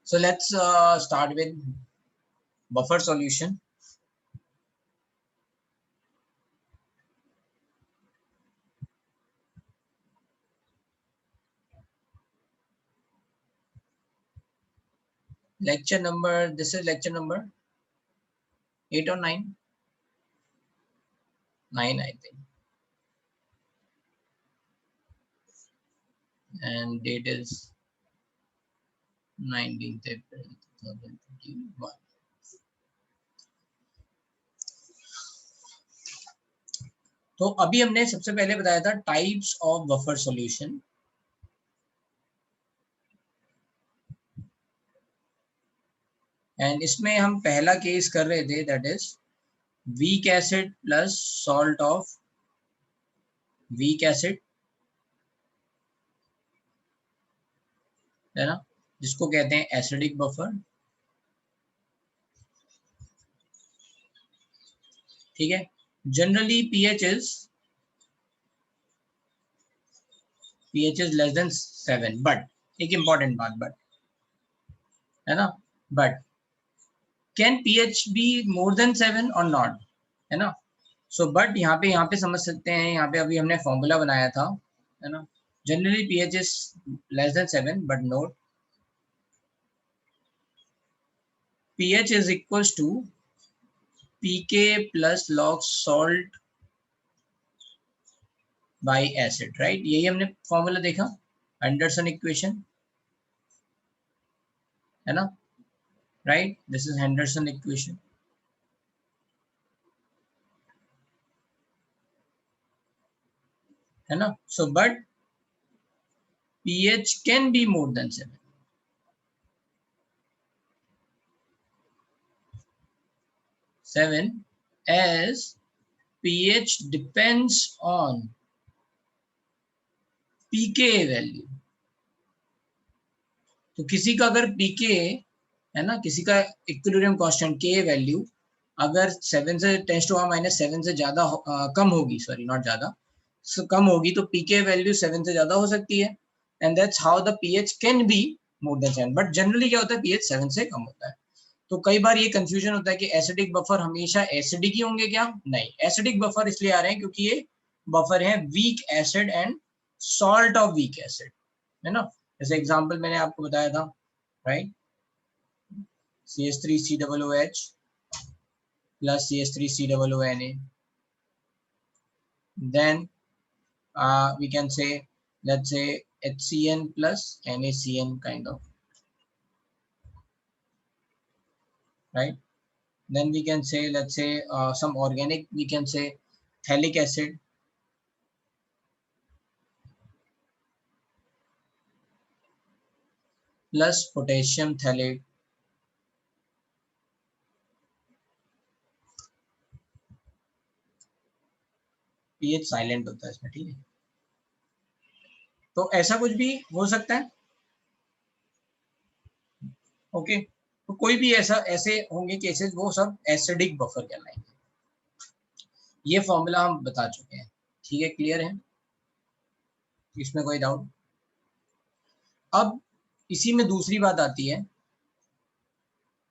So let's start with buffer solution. Lecture number, this is lecture number 8 or 9? 9, I think. And date is 19th April 2021. तो अभी हमने सबसे पहले बताया था types of buffer solution. And इसमें हम पहला केस कर रहे थे, that is weak acid plus salt of weak acid, है ना, जिसको कहते हैं एसिडिक बफर. ठीक है. Generally pH is less than 7, but एक इंपॉर्टेंट बात, बट है ना, but can pH be more than 7 और नॉट, है ना. सो बट यहाँ पे समझ सकते हैं, यहाँ पे अभी हमने फॉर्मूला बनाया था, है ना. Generally pH is less than 7 but note pH is equals to pK plus log salt by acid, right. यही हमने फॉर्मूला देखा, एंडरसन इक्वेशन, है ना, right. This is Henderson equation. है ना. So but pH can be more than 7. As pH depends on pK value. तो किसी का अगर pK, है ना, किसी का इक्विलिब्रियम कांस्टेंट K वैल्यू अगर 7 से 10⁻⁷ से ज्यादा कम होगी, सॉरी नॉट ज्यादा, कम होगी, तो pK वैल्यू 7 से ज्यादा हो सकती है. And that's how the pH can be more than 7. But generally क्या होता है, pH 7 से कम होता है. तो कई बार ये कंफ्यूजन होता है कि एसिडिक बफर हमेशा एसिडिक ही होंगे क्या. नहीं, एसिडिक बफर इसलिए आ रहे हैं क्योंकि ये बफर है weak acid and salt of weak acid, है ना. जैसे एग्जांपल मैंने आपको बताया था, right, CH3COOH plus CH3COONA. Then we can say, let's say HCN plus NaCN kind of, right. Then we can say, let's say some organic, we can say phthalic acid plus potassium phthalate pH silent होता है इसमें. ठीक है. तो ऐसा कुछ भी हो सकता है. ओके. तो कोई भी ऐसे होंगे केसेस, वो सब एसिडिक बफर कहलाएंगे. ये फॉर्मूला हम बता चुके हैं. ठीक है, क्लियर है, इसमें कोई डाउट. अब इसी में दूसरी बात आती है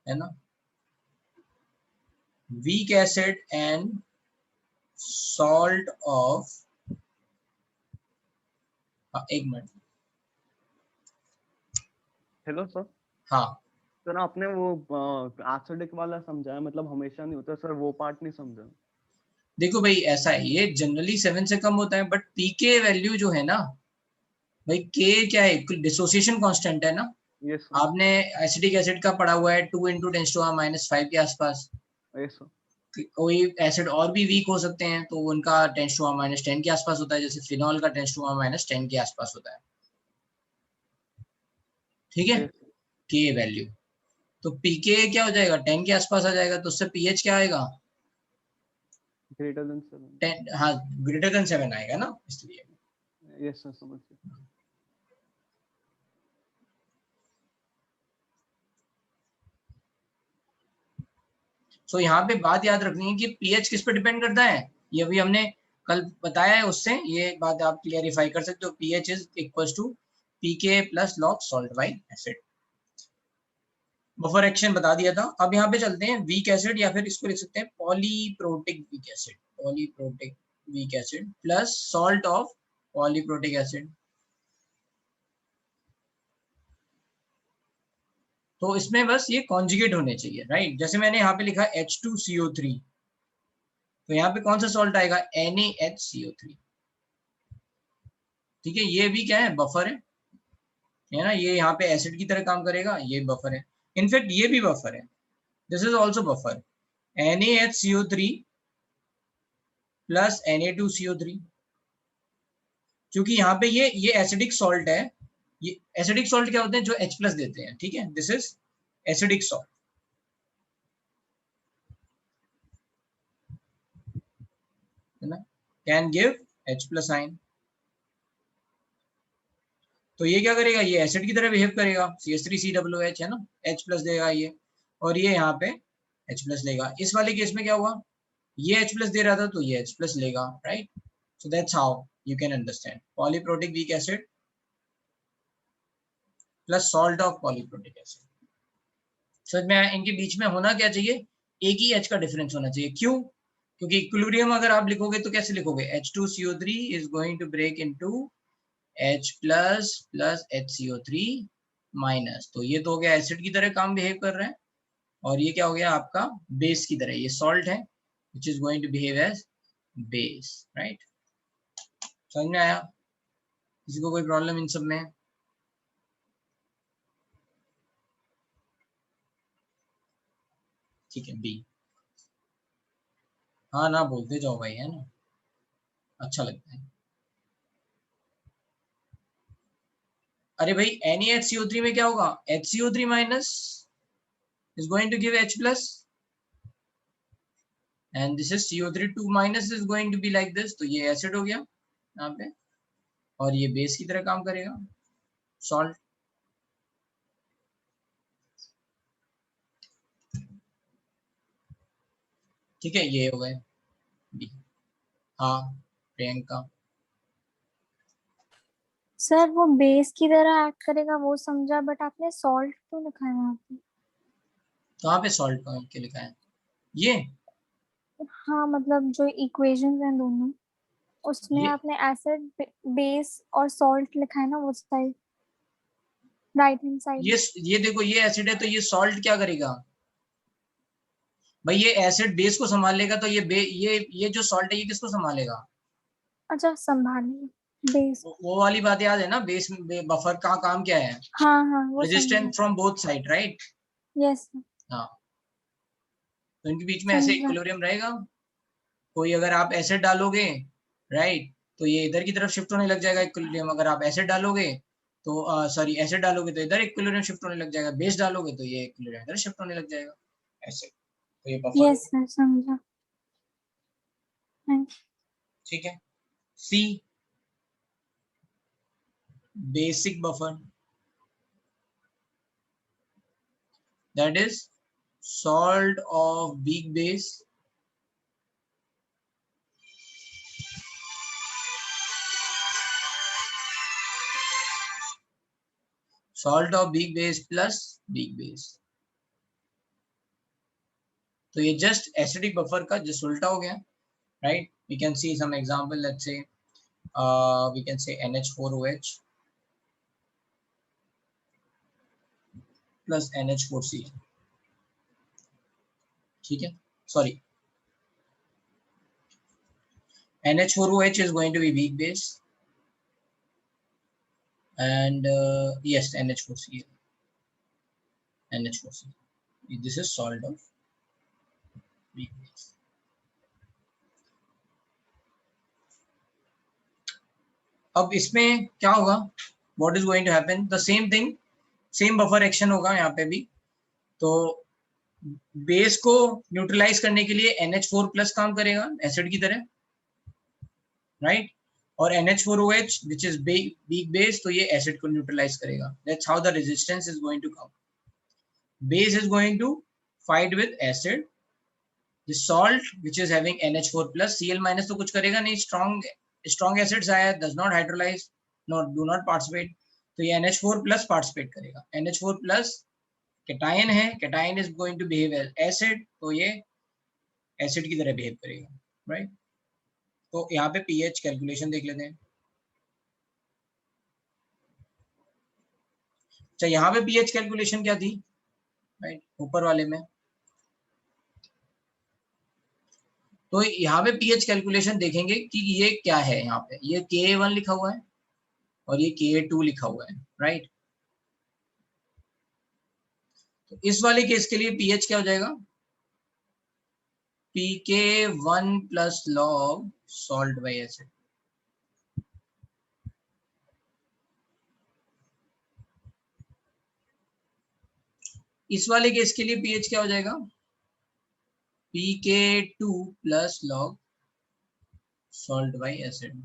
ना, weak acid and salt of, एक मिनट. Hello sir. हाँ सर आपने वो एसिडिक वाला समझाया, मतलब हमेशा नहीं होता सर, वो पार्ट नहीं समझा. देखो भाई, ऐसा है, ये जनरली 7 से कम होता है, बट पीके वैल्यू जो है ना भाई, के क्या है, डिसोसिएशन कांस्टेंट है ना. Yes sir. आपने एसिडिक एसिड का पढ़ा हुआ है 2 × 10⁻⁵ के आसपास. Yes sir. कोई एसिड और भी वीक हो सकते हैं, तो उनका 10⁻10 के आसपास होता है, जैसे फिनॉल का 10⁻10 के आसपास होता है. ठीक है, के वैल्यू. तो पीके क्या हो जाएगा, 10 के आसपास आ जाएगा, तो उससे पीएच क्या आएगा, ग्रेटर देन 7. 10, हाँ, ग्रेटर देन 7 आएगा ना, इसलिए. यस सर, समझ गया. सो यहाँ पे बात याद रखनी है कि पीएच किस पे डिपेंड करता है, ये अभी हमने कल बताया है, उससे ये बात आप क्लियरिफाई कर सकते हो. PH is equals to pK plus log salt by acid. Buffer action बता दिया था। अब यहाँ पे चलते हैं वीक एसिड, या फिर इसको लिख सकते हैं polyprotic weak acid, polyprotic weak acid plus salt of polyprotic acid. तो इसमें बस ये कॉन्जुगेट होने चाहिए, राइट। जैसे मैंने यहाँ पे लिखा H2CO3, तो यहाँ पे कौन सा सॉल्ट आएगा, NaHCO3। ठीक है, ये भी क्या है, बफर है ना, ये यहाँ पे एसिड की तरह काम करेगा, ये बफर है। इनफैक्ट ये भी बफर है, this is also buffer, NaHCO3 plus Na2CO3। क्योंकि यहाँ पे ये एसिडिक सॉल्ट है, ये एसिडिक सॉल्ट क्या होते हैं, जो H प्लस देते हैं, ठीक है, दिस इज एसिडिक सॉल्ट, है ना, can give H plus ion. तो ये क्या करेगा, ये एसिड की तरह बिहेव करेगा, CH3COOH है ना, H प्लस देगा ये, और ये यहाँ पे H प्लस लेगा। इस वाले केस में क्या हुआ, ये H प्लस दे रहा था तो ये H प्लस लेगा, right. So that's how you can understand polyprotic weak acid plus salt of polyprotic acid. समझ में आया, इनके बीच में होना क्या चाहिए, एक ही H का डिफरेंस होना चाहिए। क्यों, क्योंकि इक्विलिब्रियम अगर आप लिखोगे तो कैसे लिखोगे, H2CO3 is going to break into H plus plus HCO3 minus. तो ये तो हो गया एसिड की तरह काम बिहेव कर रहा है, और ये क्या हो गया आपका बेस की तरह, ये सॉल्ट है which is going to behave as base, right. समझ में आया, किसी को कोई प्रॉब्लम इन सब में, ठीक है, बी। हाँ ना, बोलते जाओ भाई, है ना, अच्छा लगता है। अरे भाई NaHCO3 में क्या होगा, HCO3 minus is going to give H plus, and this is CO3 2 minus is going to be like this, तो ये एसिड हो गया यहाँ पे, और ये बेस की तरह काम करेगा, सॉल्ट। ठीक है, ये हो गए बी। हाँ प्रियंका, सर वो बेस की तरह एक्ट करेगा वो समझा, बट आपने सॉल्ट क्यों लिखा है वहाँ पे? कहाँ पे सॉल्ट के लिखा है ये, हाँ मतलब जो इक्वेशंस हैं दोनों, उसमें ये आपने एसिड बेस और सॉल्ट लिखा है ना वो साइड, राइट हैंड साइड। ये देखो, ये एसिड है तो ये सॉल्ट क्या करेगा भाई, ये एसिड बेस को संभाल लेगा, तो ये जो सॉल्ट है ये किसको संभालेगा, अच्छा संभालिए बेस। वो वाली बात याद है ना, बेस बफर का काम क्या है, हाँ हाँ वो समझा। Resistance from both side, right. Yes हाँ, तो इनके बीच में ऐसे समझा। इक्विलिब्रियम रहेगा। कोई अगर आप एसिड डालोगे, राइट, तो ये इधर की तरफ शिफ्ट होने लग जाएगा इक्विलिब्रियम। अगर आप एसिड डालोगे तो सॉरी एसिड डालोगे तो इधर इक्विलिब्रियम शिफ्ट होने लग जाएगा, बेस डालोगे तो ये इक्विलिब्रियम इधर शिफ्ट होने लग जाएगा, ऐसे। तो ये बफर यस होगा, सर समझा। थैंक ठीक है। See, basic buffer, that is salt of weak base plus weak base। तो ये जस्ट एसिडिक बफर का जस्ट उल्टा हो गया, right. We can see some example, let's say we can say NH4OH plus NH4Cl, ठीक है, sorry NH4OH is going to be weak base, and yes, NH4Cl, this is salt of weak base। अब इसमें क्या होगा, what is going to happen, the same thing, same buffer action होगा यहाँ पे भी। तो बेस को न्यूट्रलाइज करने के लिए NH4 प्लस काम करेगा एसिड की तरह, राइट। और NH4OH which is weak base, तो ये एसिड को न्यूट्रलाइज करेगा। That's how the resistance is going to come। Base is going to fight with acid, the salt which is having NH4 plus, Cl minus तो कुछ करेगा नहीं, strong acids आया, does not hydrolyze, no, do not participate, तो ये NH4 plus participate करेगा। NH4 plus cation है, cation is going to behave as acid, तो ये एसिड की तरह बिहेव करेगा, राइट। तो यहाँ पे पीएच कैलकुलेशन देख लेते हैं। अच्छा, यहाँ पे पीएच कैलकुलेशन क्या थी, राइट, ऊपर वाले में। तो यहाँ पे पीएच कैलकुलेशन देखेंगे कि ये क्या है, यहाँ पे ये Ka1 लिखा हुआ है और ये Ka2 लिखा हुआ है, राइट। तो इस वाले केस के लिए पीएच क्या हो जाएगा, pK1 plus log salt by acid. इस वाले केस के लिए पीएच क्या हो जाएगा, pK2 plus log salt by acid.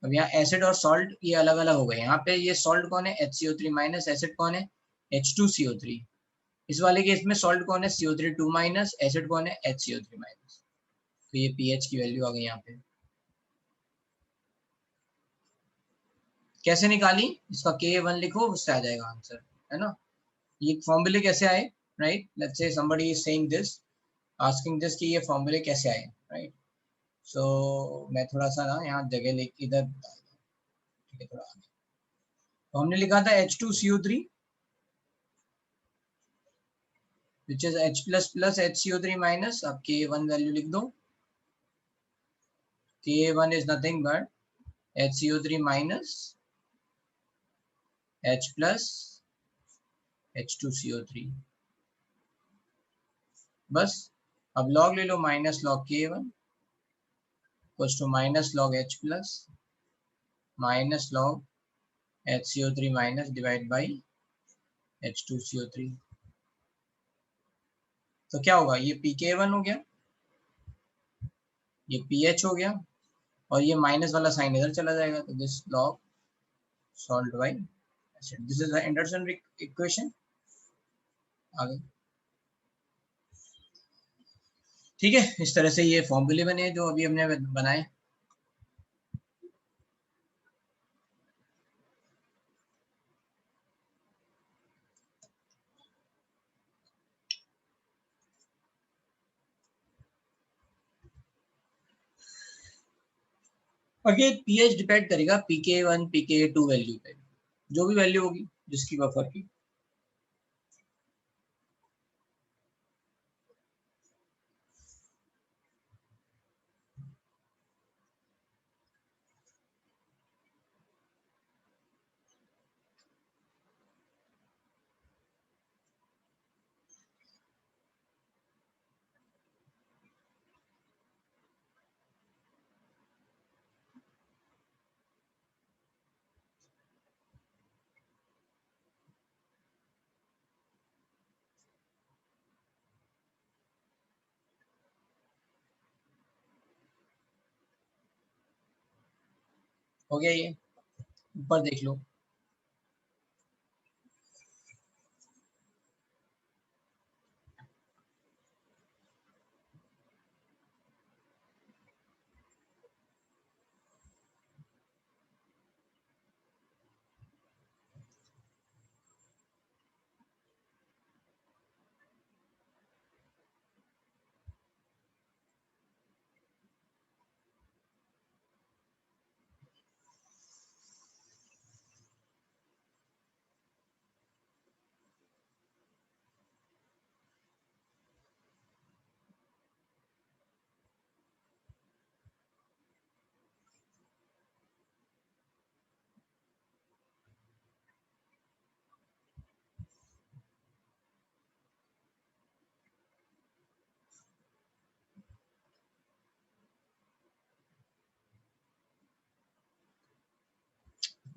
अब यहाँ एसिड और सॉल्ट ये अलग अलग हो गए। यहाँ पे ये सॉल्ट कौन है, HCO3 माइनस, एसिड कौन है, H2CO3। इस वाले केस में सॉल्ट कौन है, CO3 2 माइनस, एसिड कौन है, HCO3 माइनस। तो ये पीएच की वैल्यू आ गई यहाँ पे। कैसे निकाली, इसका Ka1 लिखो, उससे आ जाएगा आंसर, है ना। ये फॉर्मूले कैसे आए, right. Let's say somebody is saying this, asking this कि ये फॉर्मूले कैसे आए, राइट। सो मैं थोड़ा सा ना यहाँ जगह ले इधर, ठीक है, थोड़ा आगे। तो हमने लिखा था H2CO3 which is H plus plus HCO3 minus। अब Ka1 वैल्यू लिख दो, Ka1 is nothing but HCO3 minus H plus H2CO3, बस। अब लॉग ले लो, minus log Ka1 equals to minus log H plus minus log HCO3 minus divide by H2CO3। तो क्या होगा, ये pK1 हो गया, ये pH हो गया, और ये माइनस वाला साइन इधर चला जाएगा, तो this log salt by acid, this is the Anderson equation. आगे ठीक है, इस तरह से ये फॉर्मूले बने जो अभी हमने बनाए। और ये pH डिपेंड करेगा pK1 pK2 वैल्यू पे, जो भी वैल्यू होगी जिसकी बफर की। हो गया, ये ऊपर देख लो।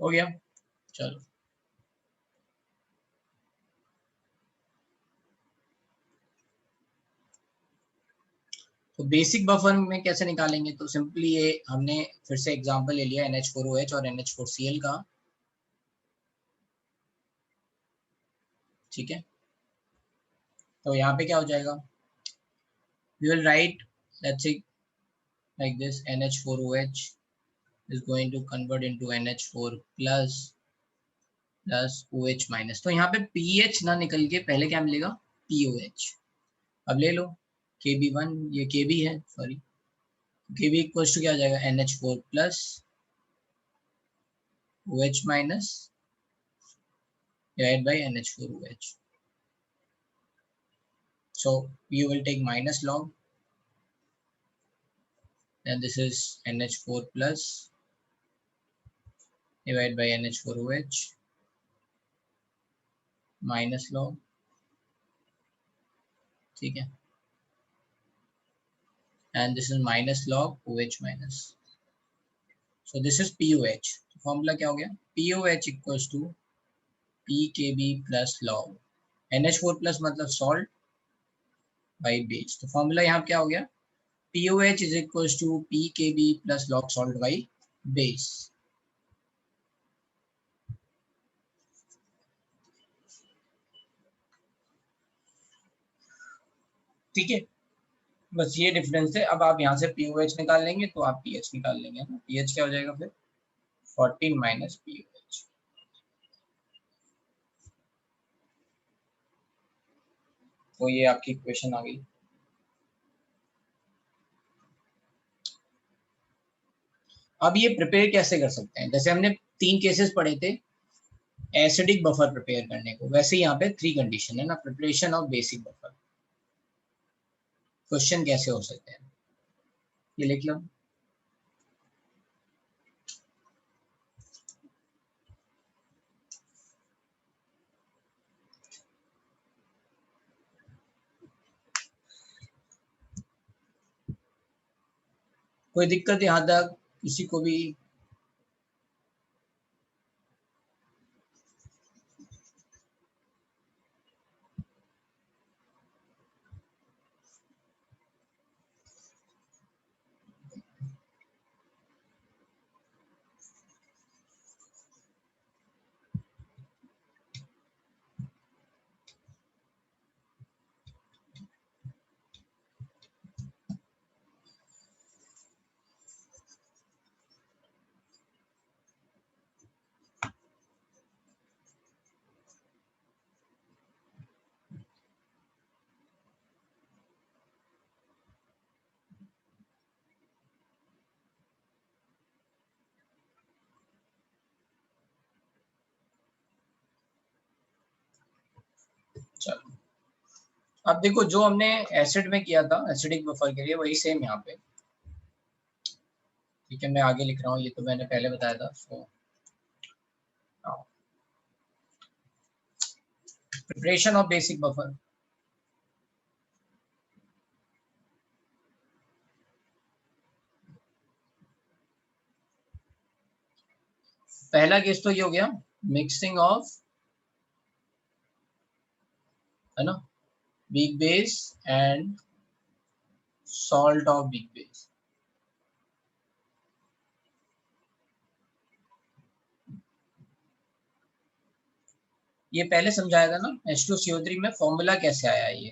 हो गया, चलो। तो बेसिक बफर में कैसे निकालेंगे, तो सिंपली ये हमने फिर से एग्जांपल ले लिया NH4OH और NH4Cl का, ठीक है। तो यहाँ पे क्या हो जाएगा, we will write, let's say like this, NH4OH is going to convert into NH4 plus plus OH minus. तो यहाँ पे PH ना निकल के पहले क्या मिलेगा, POH। अब ले लो KB1, ये KB है सॉरी, KB इक्वल टू क्या आ जाएगा, NH4 plus OH minus divided by NH4OH. So you will take minus log, and this is NH4 plus divided by NH4OH minus log, ठीक है, and this is minus log OH minus. So this is POH. तो formula क्या हो गया, POH equals to PKB plus log NH4 plus मतलब salt by base. तो formula यहाँ क्या हो गया, POH is equals to PKB plus log salt by base. ठीक है, बस ये डिफरेंस है। अब आप यहाँ से POH निकाल लेंगे तो आप PH निकाल लेंगे ना, PH क्या हो जाएगा फिर 14 माइनस POH। तो ये आपकी इक्वेशन आ गई। अब ये प्रिपेयर कैसे कर सकते हैं, जैसे हमने 3 केसेस पढ़े थे एसिडिक बफर प्रिपेयर करने को, वैसे यहाँ पे 3 कंडीशन है ना, preparation of basic buffer. Question कैसे हो सकते हैं, ये लिख लो। कोई दिक्कत यहाँ तक किसी को भी? चलो अब देखो, जो हमने एसिड में किया था एसिडिक बफर के लिए, वही सेम यहाँ पे, ठीक है। मैं आगे लिख रहा हूँ, ये तो मैंने पहले बताया था। So preparation of basic buffer, पहला केस तो ये हो गया मिक्सिंग ऑफ, है ना, weak base and salt of weak base। ये पहले समझाया था ना H2CO3 में फॉर्मूला कैसे आया, ये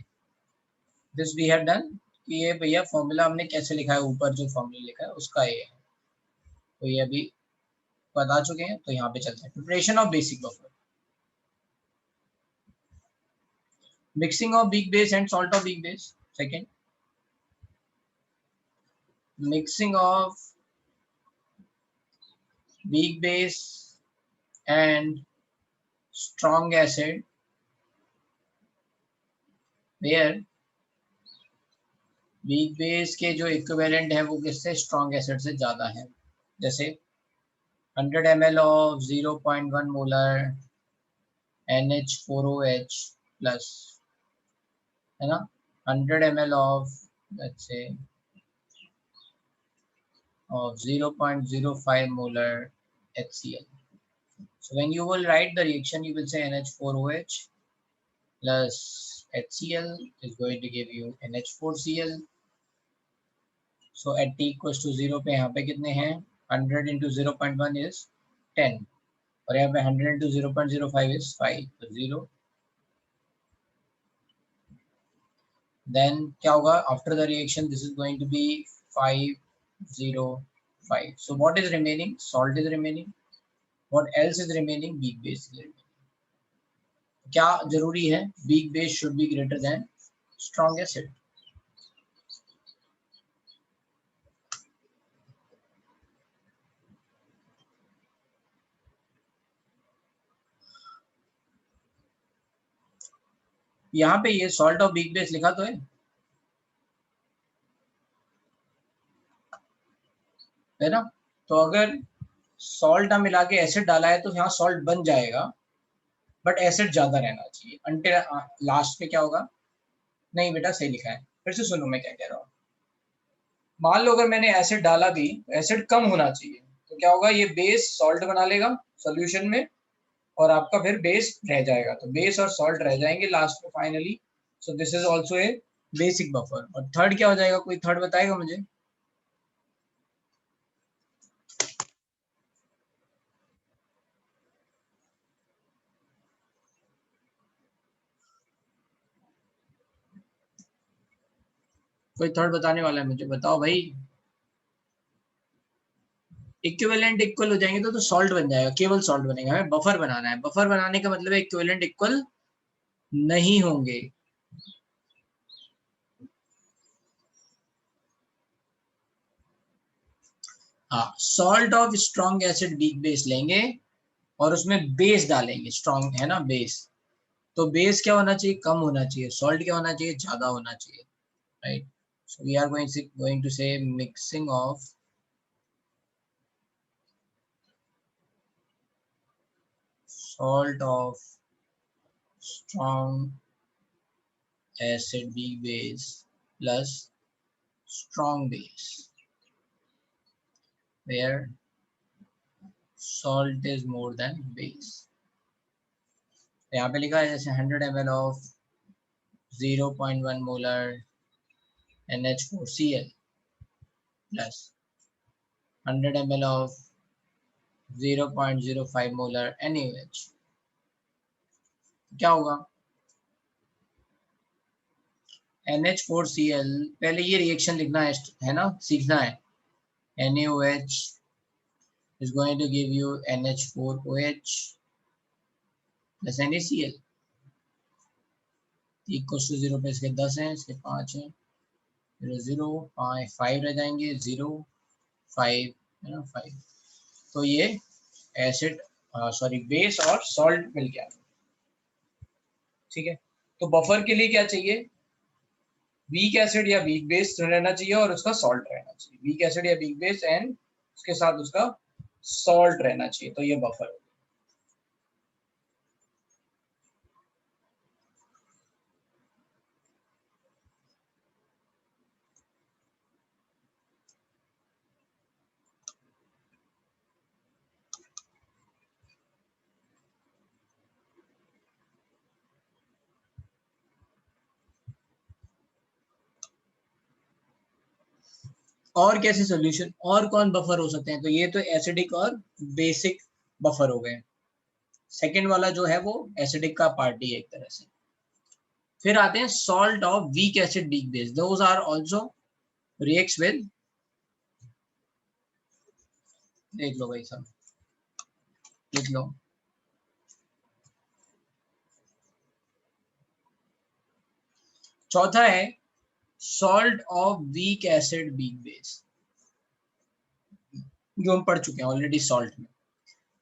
दिस वी हैव डन, कि ये भैया फॉर्मूला हमने कैसे लिखा है, ऊपर जो फॉर्मूला लिखा है उसका ये है। तो ये अभी बता चुके हैं, तो यहाँ पे चलते हैं। Preparation of basic buffer, mixing of weak base and salt of weak base। Second, mixing of weak base and strong acid where weak base के जो इक्विवेलेंट है वो किससे, स्ट्रॉन्ग एसिड से ज्यादा है। जैसे 100 ml of 0.1 molar NH4OH plus, है ना, 100 ml of let's say of 0.05 molar HCl. So when you will write the reaction, you will say NH4OH plus HCl is going to give you NH4Cl. So at T equals to 0 पे यहाँ पे कितने हैं, 100 into 0.1 is 10, और यहाँ पे 100 into 0.05 is 5, तो 0। Then क्या होगा, after the reaction this is going to be 5, 0, 5. So what is remaining, salt is remaining, what else is remaining, weak base. क्या जरूरी है, weak base should be greater than strong acid. यहाँ पे ये salt of weak base लिखा तो है ना। तो अगर सॉल्ट हम मिला के एसिड डाला है तो यहाँ सॉल्ट बन जाएगा, बट एसिड ज्यादा रहना चाहिए। अंटिल लास्ट में क्या होगा, नहीं बेटा सही लिखा है, फिर से सुनो मैं क्या कह रहा हूँ। मान लो अगर मैंने एसिड डाला भी, एसिड कम होना चाहिए, तो क्या होगा, ये बेस सॉल्ट बना लेगा सॉल्यूशन में, और आपका फिर बेस रह जाएगा, तो बेस और सॉल्ट रह जाएंगे लास्ट में finally. So this is also a basic buffer. और थर्ड क्या हो जाएगा, कोई थर्ड बताएगा मुझे। कोई थर्ड बताने वाला है मुझे, बताओ भाई। इक्विवेलेंट इक्वल हो जाएंगे तो सॉल्ट बन जाएगा, केवल सॉल्ट बनेगा। हमें बफर बनाना है, बफर बनाने का मतलब है इक्विवेलेंट इक्वल नहीं होंगे। हाँ, salt of strong acid weak base लेंगे और उसमें बेस डालेंगे, स्ट्रॉन्ग है ना बेस, तो बेस क्या होना चाहिए, कम होना चाहिए, सॉल्ट क्या होना चाहिए, ज्यादा होना चाहिए, right. So we are going to say mixing of salt of strong acid weak base plus strong base where salt is more than base। यहाँ पे लिखा है जैसे 100 ml of 0.1 molar NH4Cl plus 100 ml of 0.05 molar NaOH। क्या होगा, NH4Cl, पहले ये reaction लिखना है ना, सीखना है। NaOH is going to give you NH4OH plus NaCl equal to 0 पे इसके 10 हैं, इसके 5 हैं, 0 5 रह जाएंगे, 0 5 है ना 5। तो ये एसिड सॉरी बेस और सॉल्ट मिल गया, ठीक है। तो बफर के लिए क्या चाहिए, वीक एसिड या वीक बेस रहना चाहिए और उसका सॉल्ट रहना चाहिए, वीक एसिड या वीक बेस एंड उसके साथ उसका सॉल्ट रहना चाहिए, तो ये बफर है। और कैसे सॉल्यूशन, और कौन बफर हो सकते हैं, तो ये तो एसिडिक और बेसिक बफर हो गए। सेकेंड वाला जो है वो एसिडिक का पार्टी है एक तरह से। फिर आते हैं salt of weak acid weak base, those are also reacts with, देख लो भाई सब लिख लो। चौथा है salt of weak acid weak base, जो हम पढ़ चुके हैं ऑलरेडी सॉल्ट में।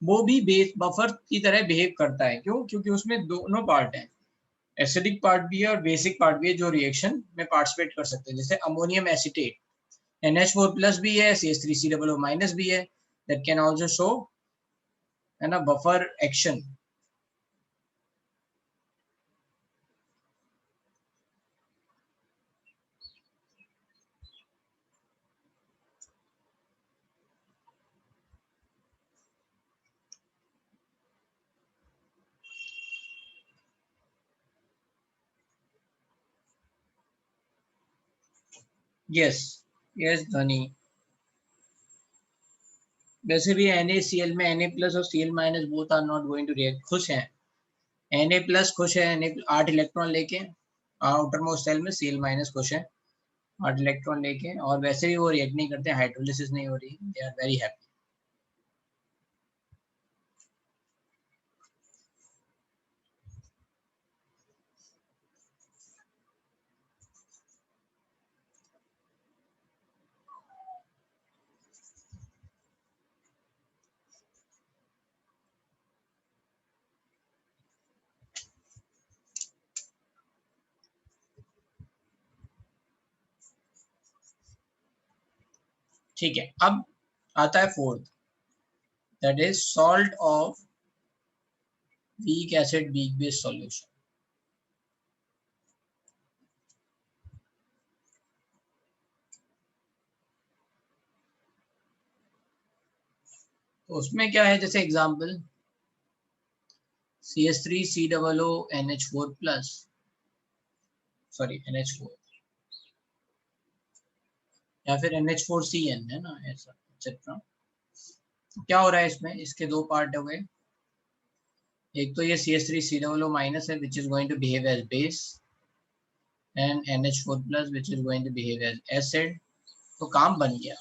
वो भी बेस बफर की तरह बिहेव करता है, क्यों, क्योंकि उसमें दोनों पार्ट हैं, एसिडिक पार्ट भी है और बेसिक पार्ट भी है, जो रिएक्शन में पार्टिसिपेट कर सकते हैं। जैसे अमोनियम एसिटेट NH4 प्लस भी है, CH3COO माइनस भी है, दैट कैन आल्सो शो है ना बफर एक्शन। यस यस धनी, वैसे भी NaCl में Na प्लस और Cl minus both are not going to react. खुश हैं Na प्लस, खुश है Na 8 इलेक्ट्रॉन लेके आउटर मोस्ट सेल में, Cl माइनस खुश है 8 इलेक्ट्रॉन लेके, और वैसे भी वो रिएक्ट नहीं करते, हाइड्रोलिसिस नहीं हो रही, दे आर वेरी हैप्पी। ठीक है, अब आता है fourth, that is salt of weak acid weak base solution. तो उसमें क्या है, जैसे example CH3COO NH4 sorry NH4 या फिर NH4CN है ना, ऐसा एक्सेट्रा। क्या हो रहा है इसमें, इसके दो पार्ट हो गए, एक तो ये CH3COO- है which is going to behave as base, and NH4+ which is going to behave as acid. तो काम बन गया,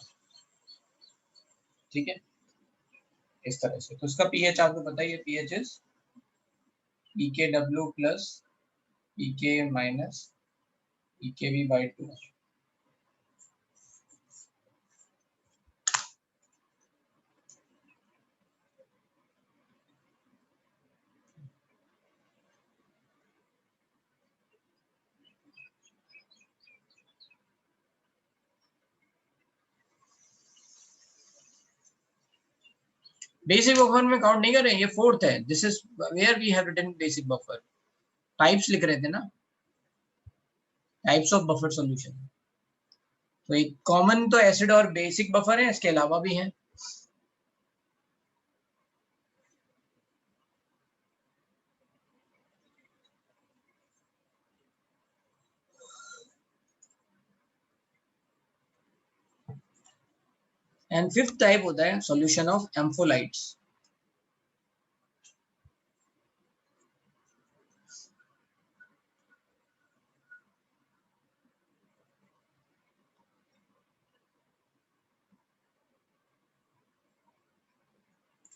ठीक है, इस तरह से। तो इसका पीएच आपको पता ही है, pH is pKw plus pK minus pKb/2। Basic buffer में काउंट नहीं कर रहे हैं, ये फोर्थ है, this is where we have written basic buffer. Types लिख रहे थे ना, टाइप्स ऑफ बफर सॉल्यूशन। तो एक कॉमन तो एसिड और बेसिक बफर है, इसके अलावा भी हैं। एंड फिफ्थ टाइप होता है solution of ampholytes.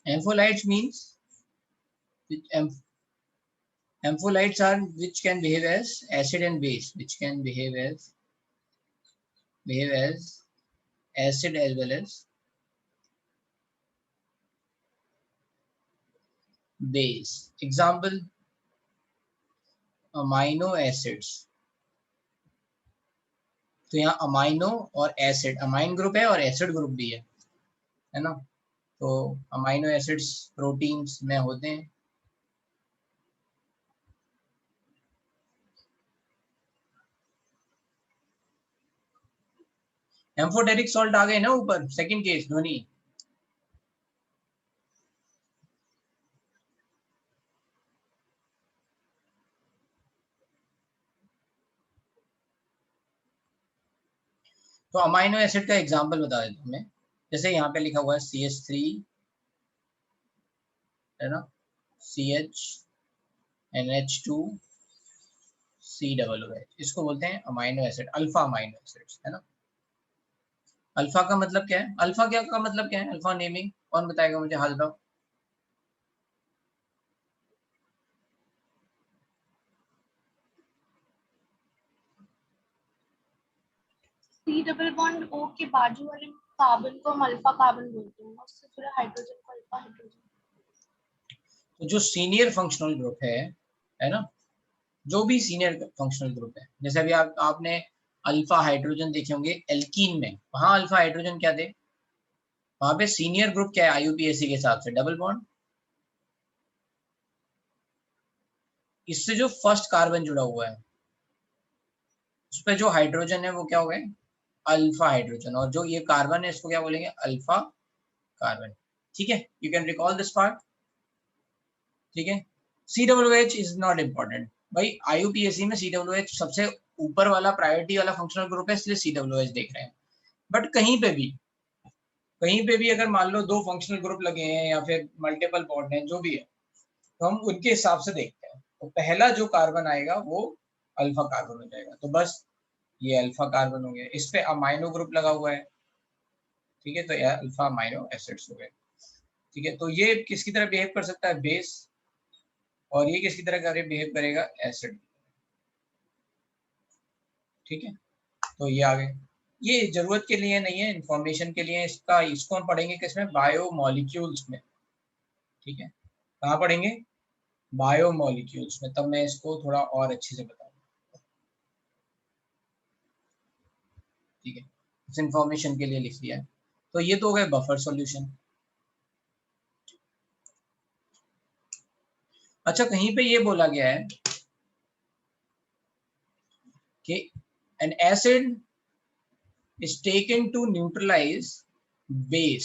Ampholytes means ampholytes are which can behave as acid and base, which can behave as acid as well as base. Example, amino acids। तो यहाँ amino और एसिड, अमाइन ग्रुप है और acid group भी है ना। तो amino acids proteins में होते हैं। एम्फोटेरिक सॉल्ट आ गए ना ऊपर, सेकंड केस ध्वनि। तो अमाइनो एसिड का एग्जांपल बता देता हूं मैं, जैसे यहाँ पे लिखा हुआ है CH3 है ना, CH NH2 COOH, इसको बोलते हैं amino acid, alpha amino acids है ना। अल्फा का मतलब क्या है, अल्फा क्या का मतलब क्या है, अल्फा नेमिंग कौन बताएगा मुझे, हाल बताओ। C++ O के बाजू वाले कार्बन को हम अल्फा कार्बन बोलते हैं, उससे जुड़े हाइड्रोजन को अल्फा हाइड्रोजन। तो जो सीनियर फंक्शनल ग्रुप है ना, जो भी सीनियर फंक्शनल ग्रुप है, जैसे अभी आपने अल्फा हाइड्रोजन देखे होंगे एल्कीन में, वहां अल्फा हाइड्रोजन क्या थे, वहां पे सीनियर ग्रुप क्या है IUPAC के हिसाब से, डबल बॉन्ड। इससे जो फर्स्ट कार्बन जुड़ा हुआ है उस पर जो हाइड्रोजन है वो क्या हो गए, अल्फा हाइड्रोजन, और जो ये कार्बन है इसको क्या बोलेंगे, अल्फा कार्बन। ठीक है, you can recall this part. ठीक है, COOH इज नॉट इम्पोर्टेंट भाई, IUPAC में COOH सबसे ऊपर वाला प्रायोरिटी वाला फंक्शनल ग्रुप है, इसलिए COOH देख रहे हैं। बट कहीं पे भी अगर मान लो दो फंक्शनल ग्रुप लगे हैं या फिर मल्टीपल बॉन्ड हैं, जो भी है, तो हम उनके हिसाब से देखते हैं। तो पहला जो कार्बन आएगा वो अल्फा कार्बन हो जाएगा। तो बस ये अल्फा कार्बन हो गया, इस पे अमाइनो ग्रुप लगा हुआ है, ठीक है, तो ये अल्फा अमाइनो एसिड्स हो गए। ठीक है, तो ये किसकी तरह बिहेव कर सकता है, बेस, और ये किसकी तरह बिहेव करेगा, एसिड। ठीक है, तो ये आ गए, ये जरूरत के लिए नहीं है, इंफॉर्मेशन के लिए। इसको हम पढ़ेंगे किसमें, बायोमोलिक्यूल्स में। ठीक है, कहाँ पढ़ेंगे, बायोमोलिक्यूल्स में, तब मैं इसको थोड़ा और अच्छे से बताऊंगा। ठीक है, इस इंफॉर्मेशन के लिए लिख लिया है। तो ये तो हो गए बफर सॉल्यूशन। अच्छा, कहीं पे ये बोला गया है कि an acid is taken to neutralize basic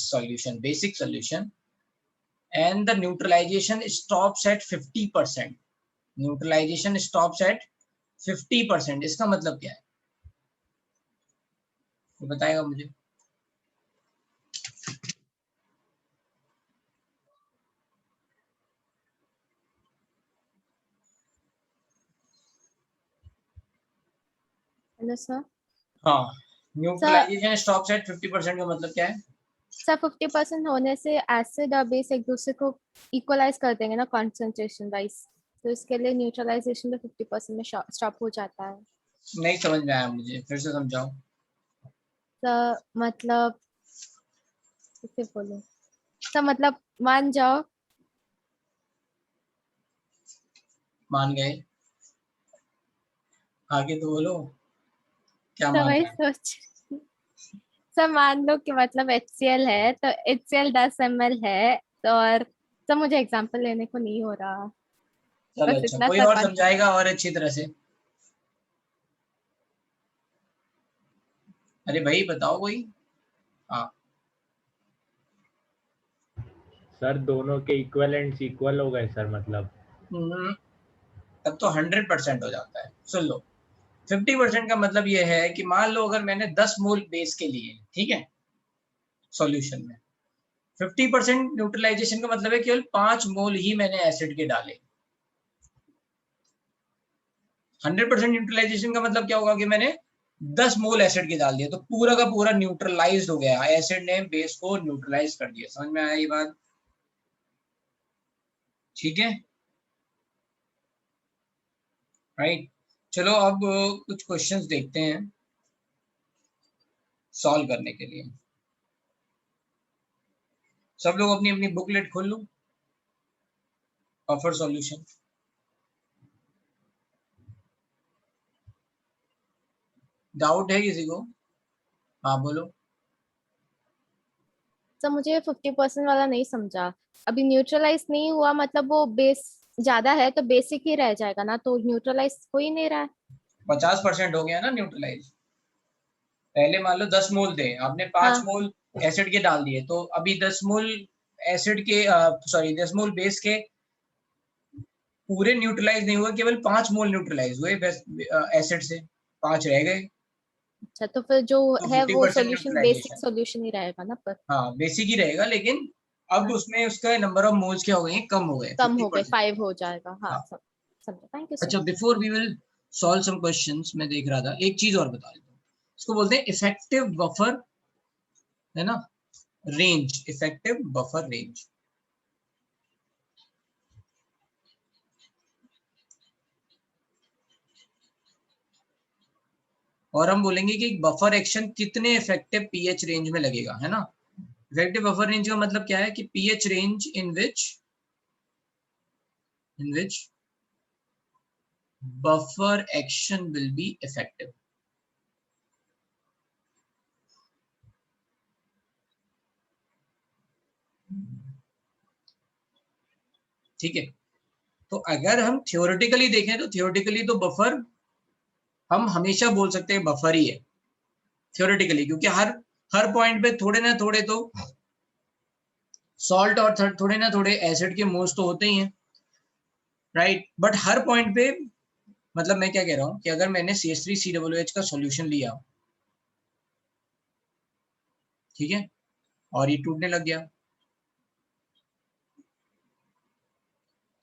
solution, and the neutralization stops at 50%. Neutralization stops at 50%। इसका मतलब क्या है, तो बताएगा मुझे। Hello sir. हाँ, न्यूट्रलाइजेशन स्टॉप्स एट 50% का मतलब क्या है? सर 50% होने से एसिड और बेस एक दूसरे को इक्वलाइज कर देंगे ना कंसंट्रेशन वाइज, तो इसके लिए न्यूट्रलाइजेशन में 50% में स्टॉप हो जाता है। नहीं समझ में आया मुझे, फिर से समझाओ। सर मतलब कैसे बोलूं सर, मतलब मान जाओ। मान गए, आगे तो बोलो क्या सर मान वही रहे हैं? सोच, सर मान लो कि मतलब HCl है तो HCl 10 ml है, तो और सर मुझे एग्जांपल लेने को नहीं हो रहा, चलो बस अच्छा, इतना कोई सा और कॉन्सेप्ट। समझाएगा और अच्छी तरह से? अरे भाई बताओ कोई। हाँ सर दोनों के इक्विवेलेंट्स इक्वल हो गए सर, मतलब तब तो 100% हो जाता है। सुन लो, 50% का मतलब ये है कि मान लो अगर मैंने 10 मोल बेस के लिए, ठीक है, सॉल्यूशन में 50% न्यूट्रलाइजेशन का मतलब है केवल 5 मोल ही मैंने एसिड के डाले। 100% न्यूट्रलाइजेशन का मतलब क्या होगा कि मैंने 10 मोल एसिड के डाल दिया, तो पूरा का पूरा न्यूट्रलाइज हो गया, एसिड ने बेस को न्यूट्रलाइज कर दिया। समझ में आया ये बात? ठीक है, राइट। चलो अब कुछ क्वेश्चंस देखते हैं सॉल्व करने के लिए। सब लोग अपनी अपनी बुकलेट खोल लो, बफर सॉल्यूशन। डाउट है किसी को? हाँ बोलो। सर मुझे 50% वाला नहीं समझा। अभी न्यूट्रलाइज नहीं हुआ मतलब वो बेस ज्यादा है तो बेसिक ही रह जाएगा ना, तो न्यूट्रलाइज हो ही नहीं रहा है। 50% हो गया ना न्यूट्रलाइज। पहले मान लो 10 मोल थे, आपने 5 हाँ मोल एसिड के डाल दिए, तो अभी 10 मोल एसिड के सॉरी 10 मोल बेस के पूरे न्यूट्रलाइज नहीं हुए, केवल 5 मोल न्यूट्रलाइज हुए एसिड से, 5 रह गए। अच्छा, तो फिर जो तो है वो 50% सॉल्यूशन बेसिक न्यूट्रलाइजेशन, सॉल्यूशन ही रहेगा ना, पर हाँ बेसिक ही रहेगा, लेकिन अब हाँ, उसमें उसका नंबर ऑफ मोल्स क्या हो गए, कम हो गए, कम हो गए, 50%। 5 हो जाएगा। हाँ हाँ। सब समझा। Thank you sir. अच्छा, before we will solve some questions, मैं देख रहा था एक चीज और बता देता हूँ। इसको बोलते हैं इफेक्टिव बफर, है ना, रेंज, इफेक्टिव बफर रेंज। और हम बोलेंगे कि बफर एक्शन कितने इफेक्टिव पीएच रेंज में लगेगा, है ना। इफेक्टिव बफर रेंज का मतलब क्या है कि pH range in which buffer action will be effective. ठीक है, तो अगर हम थियोरेटिकली देखें तो थियोरेटिकली तो बफर हम हमेशा बोल सकते हैं बफर ही है थियोरेटिकली, क्योंकि हर हर पॉइंट पे थोड़े ना थोड़े तो सॉल्ट और थोड़े ना थोड़े एसिड के मोल्स तो होते ही हैं, राइट। बट हर पॉइंट पे, मतलब मैं क्या कह रहा हूँ कि अगर मैंने CH3COOH का सॉल्यूशन लिया, ठीक है, और ये टूटने लग गया,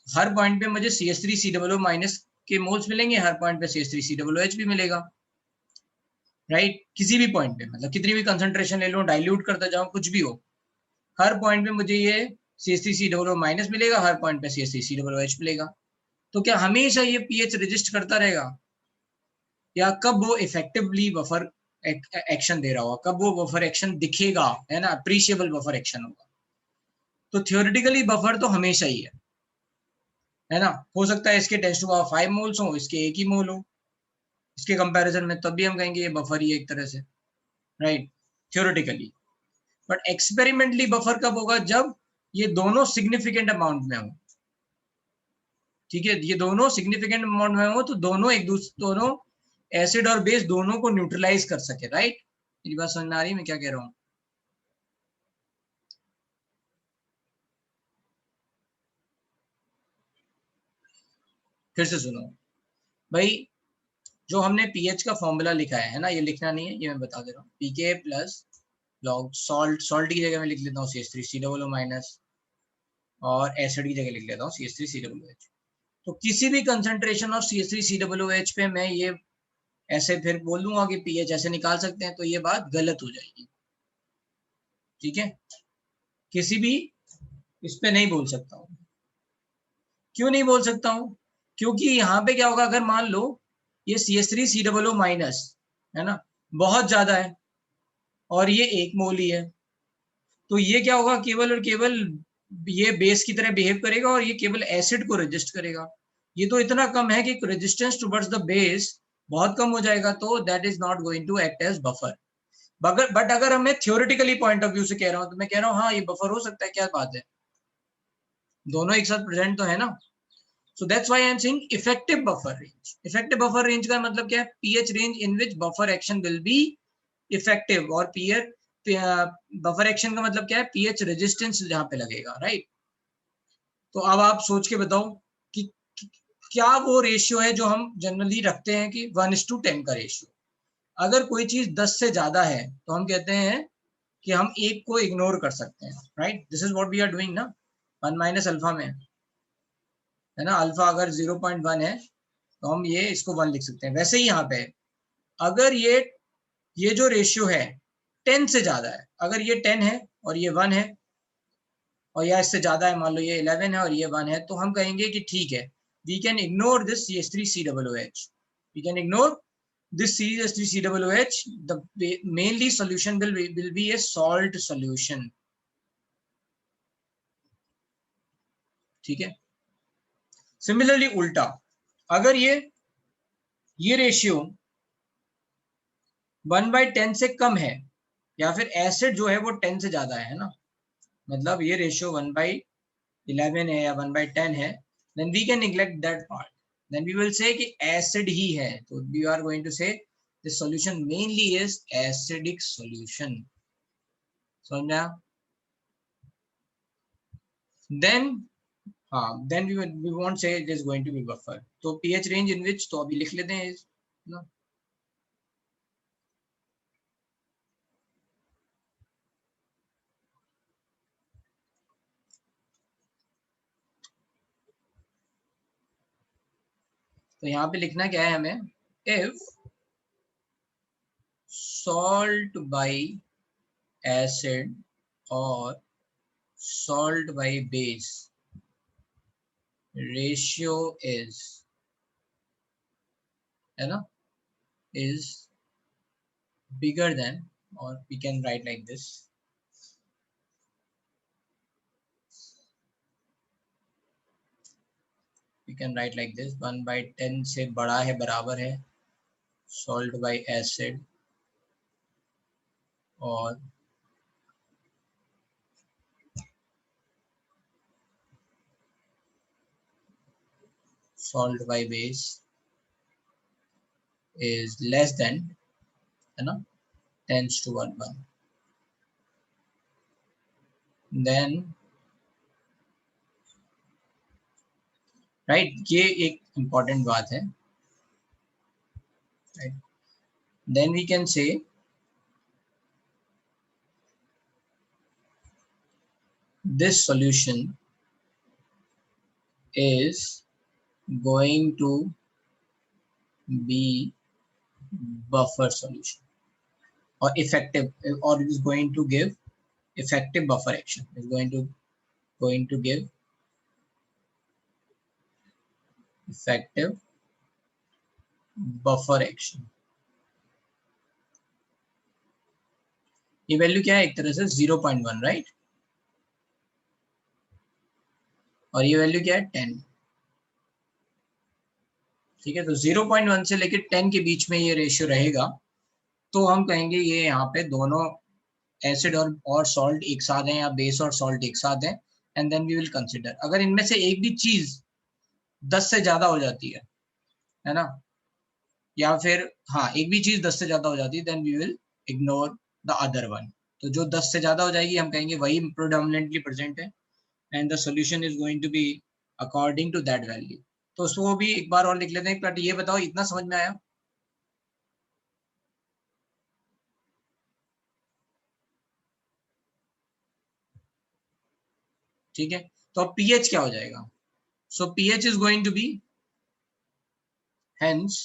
हर पॉइंट पे मुझे CH3COO माइनस के मोल्स मिलेंगे, हर पॉइंट पे CH3COOH भी मिलेगा, राइट। किसी भी पॉइंट पे, मतलब कितनी भी कंसंट्रेशन ले लो, डाइल्यूट करता जाऊं, कुछ भी हो, हर पॉइंट पे मुझे ये CH3COO माइनस मिलेगा, हर पॉइंट पे CH3COOH मिलेगा। तो क्या हमेशा ये पीएच रजिस्ट करता रहेगा, या कब वो इफेक्टिवली बफर एक्शन दे रहा होगा, कब वो बफर एक्शन दिखेगा, है ना, अप्रिशिएबल बफर एक्शन होगा। तो थियोरेटिकली बफर तो हमेशा ही है ना। हो सकता है इसके 10⁵ मोल्स हो, इसके 1 ही मोल हो, इसके कंपैरिजन में, तब भी हम कहेंगे ये बफर ही है एक तरह से, right, theoretically. But experimentally buffer कब होगा, जब ये दोनों सिग्निफिकेंट अमाउंट में हो, ठीक है, ये दोनों सिग्निफिकेंट अमाउंट में हो, तो दोनों एक दूसरे, दोनों एसिड और बेस दोनों को न्यूट्रलाइज कर सके, राइट। मेरी बात समझ में आ रही है मैं क्या कह रहा हूँ? फिर से सुनो भाई, जो हमने पीएच का फॉर्मूला लिखा है ना, ये लिखना नहीं है, ये मैं बता दे रहा हूँ, पीके प्लस लॉग सॉल्ट, सॉल्ट की जगह मैं लिख लेता हूँ CH3COO माइनस, और एसिड की जगह लिख लेता हूँ CH3COOH। तो किसी भी कंसंट्रेशन ऑफ CH3COOH पे मैं ये ऐसे फिर बोल दूंगा कि पीएच ऐसे निकाल सकते हैं, तो ये बात गलत हो जाएगी, ठीक है। किसी भी इस पे नहीं बोल सकता हूँ। क्यों नहीं बोल सकता हूँ? क्योंकि यहाँ पे क्या होगा, अगर मान लो ये CH3COO माइनस है ना, बहुत ज्यादा है और ये 1 मोल ही है, तो ये क्या होगा, केवल और केवल ये बेस की तरह बिहेव करेगा और ये केवल एसिड को रेजिस्ट करेगा। ये तो इतना कम है कि रेजिस्टेंस टुवर्ड्स द बेस बहुत कम हो जाएगा, तो that is not going to act as buffer. But अगर मैं थ्योरेटिकली पॉइंट ऑफ व्यू से कह रहा हूँ, तो मैं कह रहा हूँ हाँ ये बफर हो सकता है, क्या बात है, दोनों एक साथ प्रेजेंट तो है ना। So that's why I am saying effective buffer range. Effective buffer range का मतलब क्या है? pH range in which buffer action will be effective, और buffer action का मतलब क्या है? pH resistance जहाँ पे लगेगा, right? तो अब आप सोच के बताओ कि क्या वो रेशियो है जो हम जनरली रखते हैं कि 1:10 का रेशियो। अगर कोई चीज 10 से ज्यादा है तो हम कहते हैं कि हम एक को इग्नोर कर सकते हैं, right. This is what we are doing ना, 1 माइनस अल्फा में है ना। अल्फा अगर 0.1 है तो हम ये इसको 1 लिख सकते हैं। वैसे ही यहाँ पे अगर ये जो रेशियो है 10 से ज्यादा है, अगर ये 10 है और ये 1 है, और या इससे ज्यादा है, मान लो ये 11 है और ये 1 है, तो हम कहेंगे कि ठीक है, we can ignore this CH3COOH, we can ignore this CH3COOH, the mainly solution will be a salt solution, ठीक है। सिमिलरली उल्टा, अगर ये रेशियो 1/10 से कम है, या फिर एसिड जो है वो 10 से ज्यादा है ना, मतलब ये रेशियो 1/11 है या 1/10 है, then we can neglect that part, then we will say कि एसिड ही है, तो we are going to say the solution mainly is acidic solution, समझा। then then we won't say it is going to be buffer। तो pH range in which, तो अभी लिख लेते हैं ना, तो यहाँ पे लिखना क्या है हमें, if salt by acid or salt by base ratio is, है ना, is bigger than, or we can write like this, we can write like this, 1/10 से बड़ा है, बराबर है salt by acid और salt by base is less than, है ना, 10⁻⁴, then राइट, ये एक इंपॉर्टेंट बात है, right. Then we can say this solution is going to be buffer solution, or effective, or it is going to give effective buffer action, is going to give effective buffer action। ये value क्या है, एक तरह से 0.1, right, और ये value क्या है 10, ठीक है। तो 0.1 से लेकर 10 के बीच में ये रेशियो रहेगा, तो हम कहेंगे ये यहाँ पे दोनों एसिड और सॉल्ट एक साथ हैं या बेस और सॉल्ट एक साथ हैं, and then we will consider. अगर इनमें से एक भी चीज 10 से ज्यादा हो जाती है ना, या फिर हाँ एक भी चीज 10 से ज्यादा हो जाती है, then we will ignore the other one. तो जो 10 से ज्यादा हो जाएगी हम कहेंगे वही प्रोडोमिनेंटली प्रेजेंट है, and the solution is going to be according to that value. तो उसको भी एक बार और लिख लेते हैं। बट ये बताओ इतना समझ में आया? ठीक है, तो अब pH क्या हो जाएगा? So pH is going to be, hence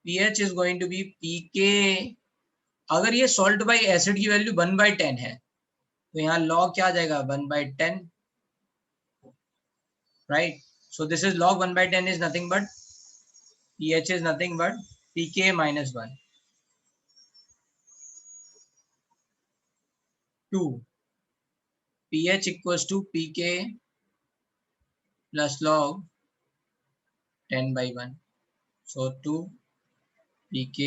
pH is going to be pK। अगर ये सॉल्ट बाई एसिड की वैल्यू 1/10 है तो यहाँ log क्या आ जाएगा? 1/10, right? So this is log 1/10 is nothing but pH is nothing but pK minus 1, 2 pH equals to pK plus log 10/1, so 2 pK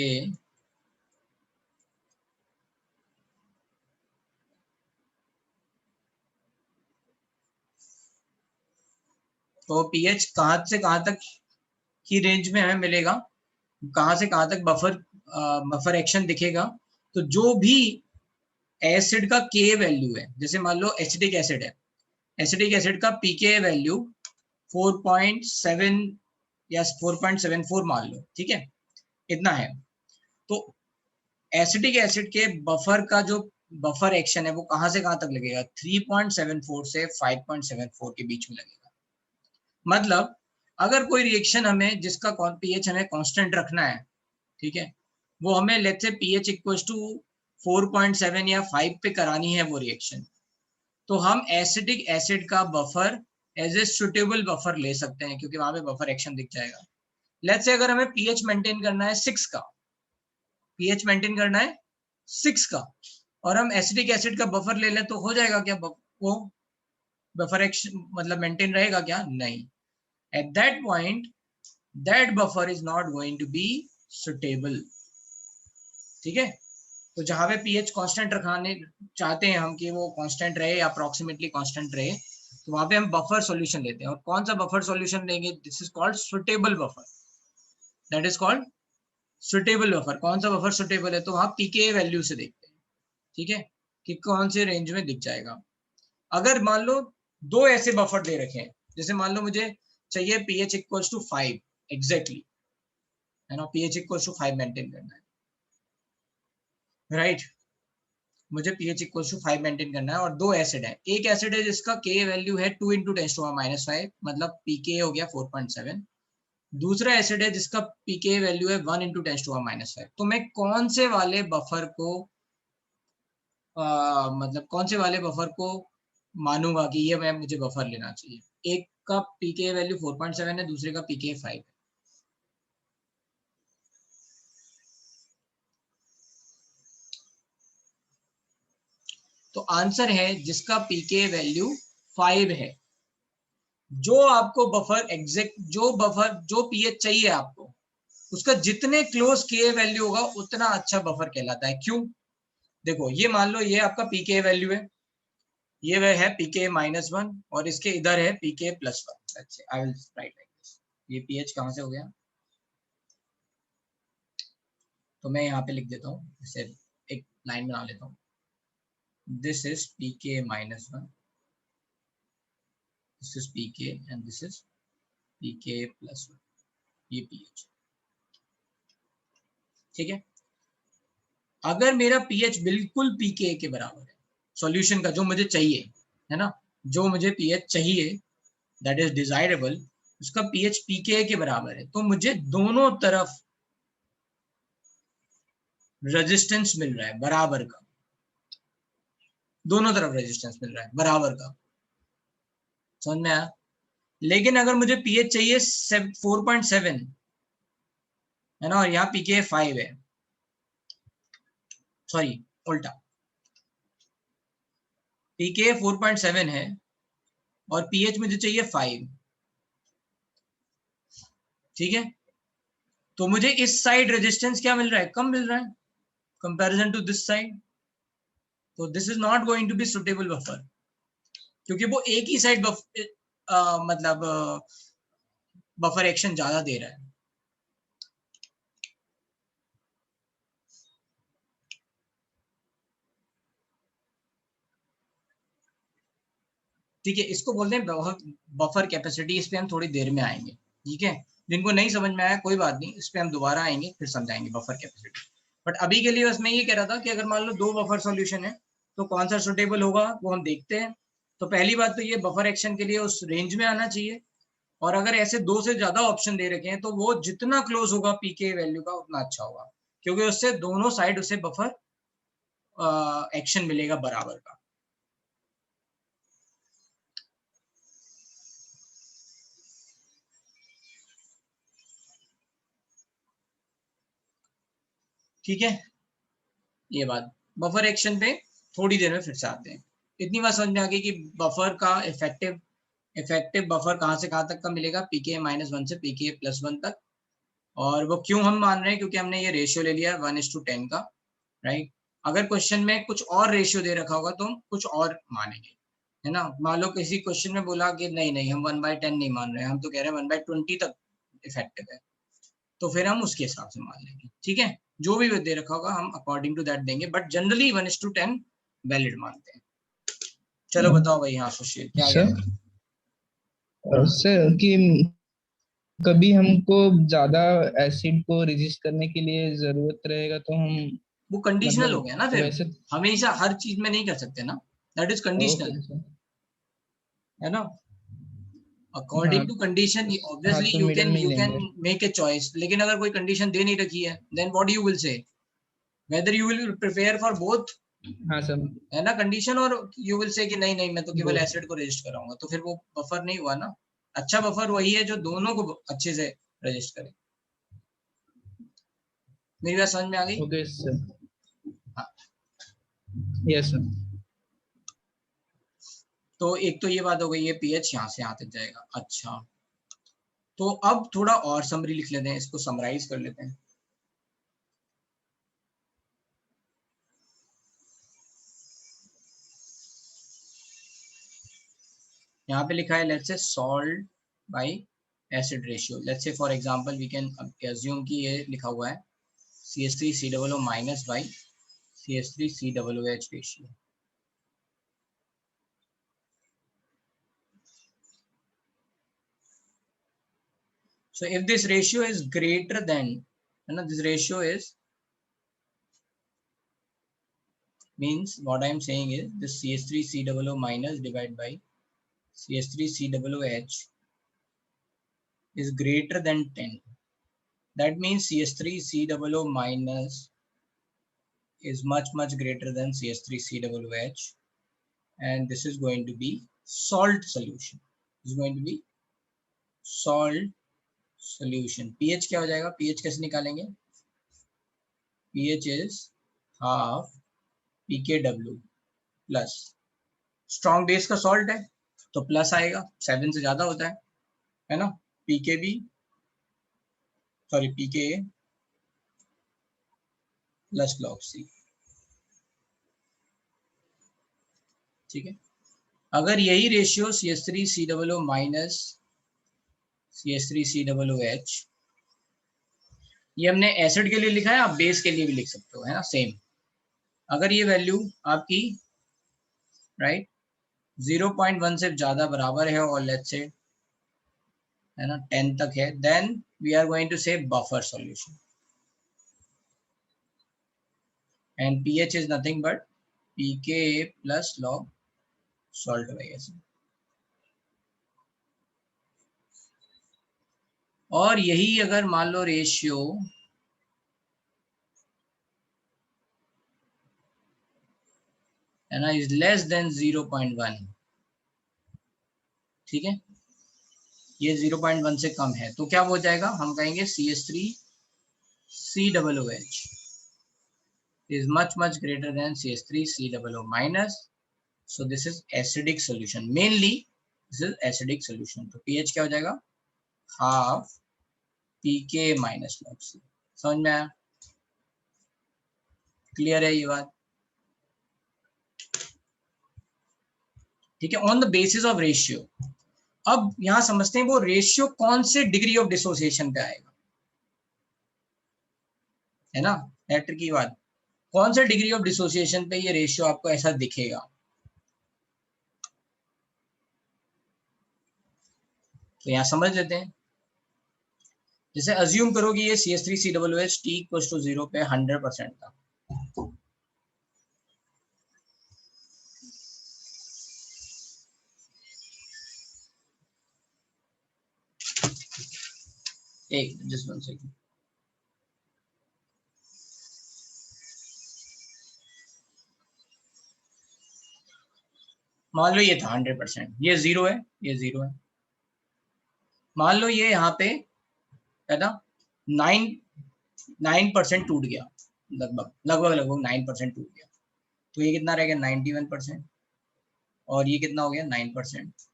तो pH कहाँ से कहाँ तक की रेंज में हमें मिलेगा, कहाँ से कहाँ तक बफर एक्शन दिखेगा? तो जो भी एसिड का K वैल्यू है, जैसे मान लो एसिटिक एसिड है, एसिटिक एसिड का pK वैल्यू 4.7 या 4.74 मान लो, ठीक है, इतना है। तो एसिटिक एसिड के बफर का जो बफर एक्शन है वो कहाँ से कहाँ तक लगेगा? 3.74 से 5.74 के बीच में लगेगा। मतलब अगर कोई रिएक्शन हमें जिसका pH हमें कांस्टेंट रखना है, ठीक है, वो हमें let's say pH equals to 4.7 या 5 पे करानी है वो रिएक्शन, तो हम एसिटिक एसिड का buffer as a suitable buffer ले सकते हैं, क्योंकि वहां पे बफर एक्शन दिख जाएगा। लेट्स से अगर हमें pH मेंटेन करना है 6 का, pH मेंटेन करना है 6 का, और हम एसिटिक एसिड का बफर ले लें, तो हो जाएगा क्या? वो बफर एक्शन मतलब मेंटेन रहेगा क्या? नहीं। At that point, that buffer is not going to be suitable। ठीक है, तो जहां पे pH कांस्टेंट रखाने चाहते हैं हम कि वो कांस्टेंट रहे या अप्रोक्सीमेटली कांस्टेंट रहे, तो वहां पे हम बफर सॉल्यूशन लेते हैं। और कौन सा बफर सॉल्यूशन लेंगे? This is called suitable buffer, that is called suitable buffer. कौन सा बफर सुटेबल है? तो वहां pK वैल्यू से देखते हैं, ठीक है, कि कौन से रेंज में दिख जाएगा। अगर मान लो दो ऐसे बफर दे रखे हैं, जैसे मान लो मुझे चाहिए pH इक्वल्स टू 5 एग्जैक्टली, है ना, pH इक्वल्स टू 5 मेंटेन करना है, राइट? मुझे pH इक्वल्स टू 5 मेंटेन करना है, और दो एसिड है। एक एसिड है जिसका K वैल्यू है 2 × 10⁻⁵, मतलब pK हो गया 4.7। दूसरा एसिड है जिसका pK वैल्यू है 1 × 10⁻⁵। तो मैं कौन से वाले बफर को मतलब कौन से वाले बफर को मानूंगा कि ये मैं मुझे बफर लेना चाहिए? एक का pK वैल्यू 4.7 है, दूसरे का pK 5 है। तो आंसर है जिसका pK वैल्यू 5 है। जो आपको बफर एग्जैक्ट जो pH चाहिए आपको, उसका जितने क्लोज K वैल्यू होगा उतना अच्छा बफर कहलाता है। क्यों? देखो ये मान लो ये आपका pK वैल्यू है, ये वह है pK -1, और इसके इधर है pK +1। अच्छा, I will write like this. ये pH कहाँ से हो गया? तो मैं यहाँ पे लिख देता हूँ, इसे एक लाइन बना लेता हूँ। This is pK -1, this is pK, and this is pK +1, ये pH, ठीक है। अगर मेरा pH बिल्कुल pK के बराबर है, सॉल्यूशन का जो मुझे चाहिए, है ना, जो मुझे pH चाहिए दैट इज डिजायरेबल, उसका pH pK के बराबर है, तो मुझे दोनों तरफ रेजिस्टेंस मिल रहा है बराबर का, दोनों तरफ रेजिस्टेंस मिल रहा है बराबर का। समझ में आया? लेकिन अगर मुझे pH चाहिए 4.7, है ना, और यहाँ pK 5 है, सॉरी उल्टा, pK 4.7 है और pH मुझे चाहिए 5, ठीक है, तो मुझे इस साइड रेजिस्टेंस क्या मिल रहा है? कम मिल रहा है, कंपैरिजन टू दिस साइड, तो this is not going to be suitable buffer, क्योंकि वो एक ही साइड मतलब बफर एक्शन ज्यादा दे रहा है। ठीक है, इसको बोलते हैं बफर कैपेसिटी। इस पे हम थोड़ी देर में आएंगे, ठीक है। जिनको नहीं समझ में आया कोई बात नहीं, इस पे हम दोबारा आएंगे, फिर समझाएंगे बफर कैपेसिटी। बट अभी के लिए बस मैं ये कह रहा था कि अगर मान लो 2 बफर सॉल्यूशन है तो कौन सा सुटेबल होगा वो हम देखते हैं। तो पहली बात तो ये बफर एक्शन के लिए उस रेंज में आना चाहिए, और अगर ऐसे 2 से ज्यादा ऑप्शन दे रखे हैं तो वो जितना क्लोज होगा पीके वैल्यू का उतना अच्छा होगा, क्योंकि उससे दोनों साइड उसे बफर एक्शन मिलेगा बराबर का। ठीक है, ये बात बफर एक्शन पे थोड़ी देर में फिर से आते हैं। इतनी बात समझ में आ गई कि बफर का इफेक्टिव बफर कहाँ से कहाँ तक का मिलेगा, पीके -1 से पीके +1 तक। और वो क्यों हम मान रहे हैं, क्योंकि हमने ये रेशियो ले लिया 1:10 का, राइट। अगर क्वेश्चन में कुछ और रेशियो दे रखा होगा तो हम कुछ और मानेंगे, है ना। मान लो किसी क्वेश्चन में बोला कि नहीं हम 1/10 नहीं मान रहे हैं, हम तो कह रहे हैं 1/20 तक इफेक्टिव है, तो फिर हम उसके हिसाब से मान लेंगे। ठीक है, जो भी दे रखा होगा हम अकॉर्डिंग टू दैट देंगे, बट जनरली 1:10 वैलिड मानते हैं। चलो बताओ भाई, यहाँ सुशील क्या सर कि कभी हमको ज्यादा एसिड को रेजिस्ट करने के लिए जरूरत रहेगा तो हम वो कंडीशनल हो गया ना, फिर वैसे हमेशा हर चीज में नहीं कर सकते ना, दैट इज कंडीशनल, है ना। अकॉर्डिंग टू कंडीशन ऑब्वियसली तो यू मिडल में ही कैन लेंगे। मेक ए चॉइस, लेकिन अगर कोई कंडीशन दे नहीं रखी है then what you will say, whether you will prepare for both, हाँ सर, है ना, कंडीशन, और यू विल से कि नहीं मैं तो केवल Both. एसिड को रजिस्ट कराऊंगा, तो फिर वो बफर नहीं हुआ ना। अच्छा बफर वही है जो दोनों को अच्छे से रजिस्ट करे। मेरी बात समझ में आ गई? ओके सर, हाँ, यस सर। तो एक तो ये बात हो गई, ये पीएच यहाँ से यहाँ तक जाएगा। अच्छा, तो अब थोड़ा और समरी लिख लेते हैं, इसको समराइज कर लेते हैं। यहाँ पे लिखा है let's say salt by acid ratio. Let's say for example we can assume कि ये लिखा हुआ है CH3COO minus by CH3COOH ratio. So if this ratio is greater than, this ratio is, means what I am saying is this CH3COO minus divided by CH3COOH is greater than 10. That means CH3COO minus is much greater than CH3COOH, and this is going to be salt solution. This is going to be salt solution. pH क्या हो जाएगा? pH कैसे निकालेंगे? pH is half pKw plus, strong base का salt है तो plus आएगा, 7 से ज्यादा होता है ना। pKb pKa plus log C। ठीक है, अगर यही रेशियो CH3COO माइनस CH3COOH, ये हमने एसिड के लिए लिखा है, आप बेस के लिए भी लिख सकते हो, है ना, सेम। अगर ये वैल्यू आपकी राइट 0.1 से ज्यादा बराबर है और लेट्स से, है ना, 10 तक है, then we are going to say buffer solution, and pH is nothing but pKa plus log salt by acid। और यही अगर मान लो रेशियो है ना इज लेस देन 0.1, ठीक है, ये 0.1 से कम है, तो क्या हो जाएगा? हम कहेंगे CH3COOH is much greater than CH3COO minus, so this is acidic solution, mainly this is acidic solution। तो pH क्या हो जाएगा? Half pK minus log C। समझ में आया? क्लियर है ये बात? ठीक है, on the basis of ratio. अब यहां समझते हैं वो रेशियो कौन से डिग्री ऑफ डिसोसिएशन पे आएगा, है ना, लेटर की बात। कौन से डिग्री ऑफ डिसोसिएशन पे ये रेशियो आपको ऐसा दिखेगा? तो यहां समझ लेते हैं। जैसे अज्यूम करो कि ये CH3COOH T = 0 पे 100% था। एक जस्ट 1 सेकंड। मान लो ये था 100%, ये 0 है, ये 0 है। मान लो ये यहाँ पे है ना 9% टूट गया, लगभग 9% टूट गया। तो ये कितना रह गया 91%, और ये कितना हो गया 9%।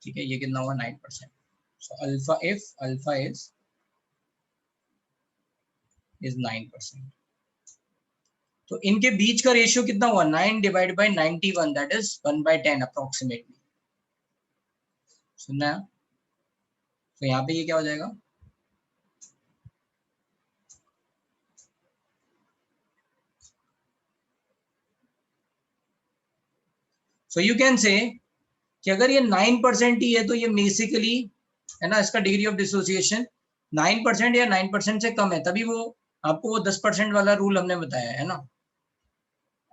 ठीक है, ये कितना होगा 9%। So alpha, if alpha is 9%, तो इनके बीच का रेशियो कितना हुआ 9 divide by 91, that is 1/10 approximately. सुनना है? तो यहाँ पे ये क्या हो जाएगा, सो यू कैन से कि अगर ये 9% ही है तो ये बेसिकली है ना, इसका डिग्री ऑफ डिसोसिएशन 9% या 9% से कम है, तभी वो आपको वो 10% वाला रूल हमने बताया है ना।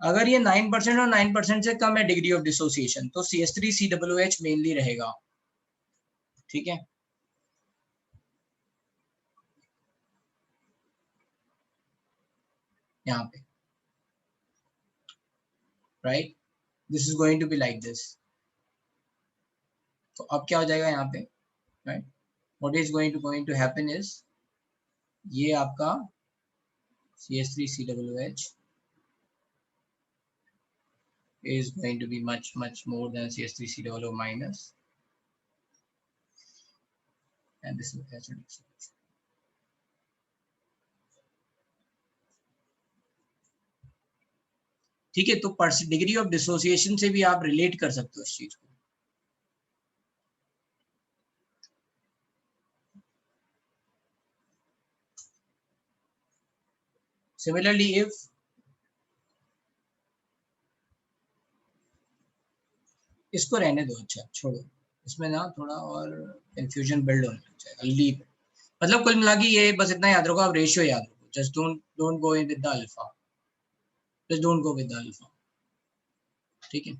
अगर ये 9% और 9% से कम है डिग्री ऑफ डिसोसिएशन, तो CH3COOH मेनली रहेगा। ठीक है, यहाँ पे right, this is going to be like this. तो अब क्या हो जाएगा यहाँ पे, right, what is going to happen is ये आपका CH3COOH is going to be much more than CH3COO minus, and this is acidic solution. ठीक है, तो डिग्री ऑफ डिसोसिएशन से भी आप रिलेट कर सकते हो इस चीज को। सिमिलरली इफ इसको रहने दो, अच्छा छोड़ो, इसमें ना थोड़ा और कंफ्यूजन बिल्ड होने लग जाएगा। लीव, मतलब कुल मिला के ये बस इतना याद रखो, आप रेशियो याद रखो, just don't go in with the alpha, just don't go with the alpha. ठीक है,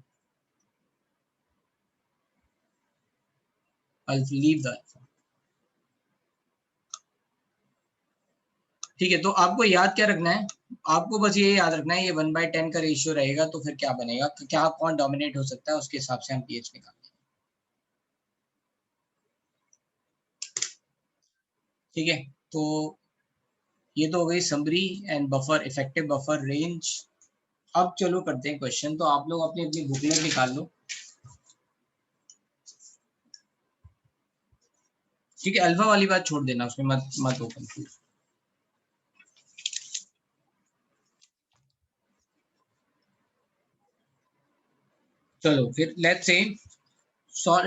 अल्फा, लीव द अल्फा। ठीक है, तो आपको याद क्या रखना है, आपको बस ये याद रखना है ये 1/10 का रेशियो रहेगा, तो फिर क्या बनेगा, क्या कौन डोमिनेट हो सकता है, उसके हिसाब से हम पीएच निकालेंगे। ठीक है, तो ये तो हो गई summary and buffer, effective buffer range. अब चलो करते हैं क्वेश्चन। तो आप लोग अपनी अपनी बुकलेट निकाल लो। ठीक है, अल्फा वाली बात छोड़ देना, उसमें मत हो कंफ्यूज। चलो फिर let's say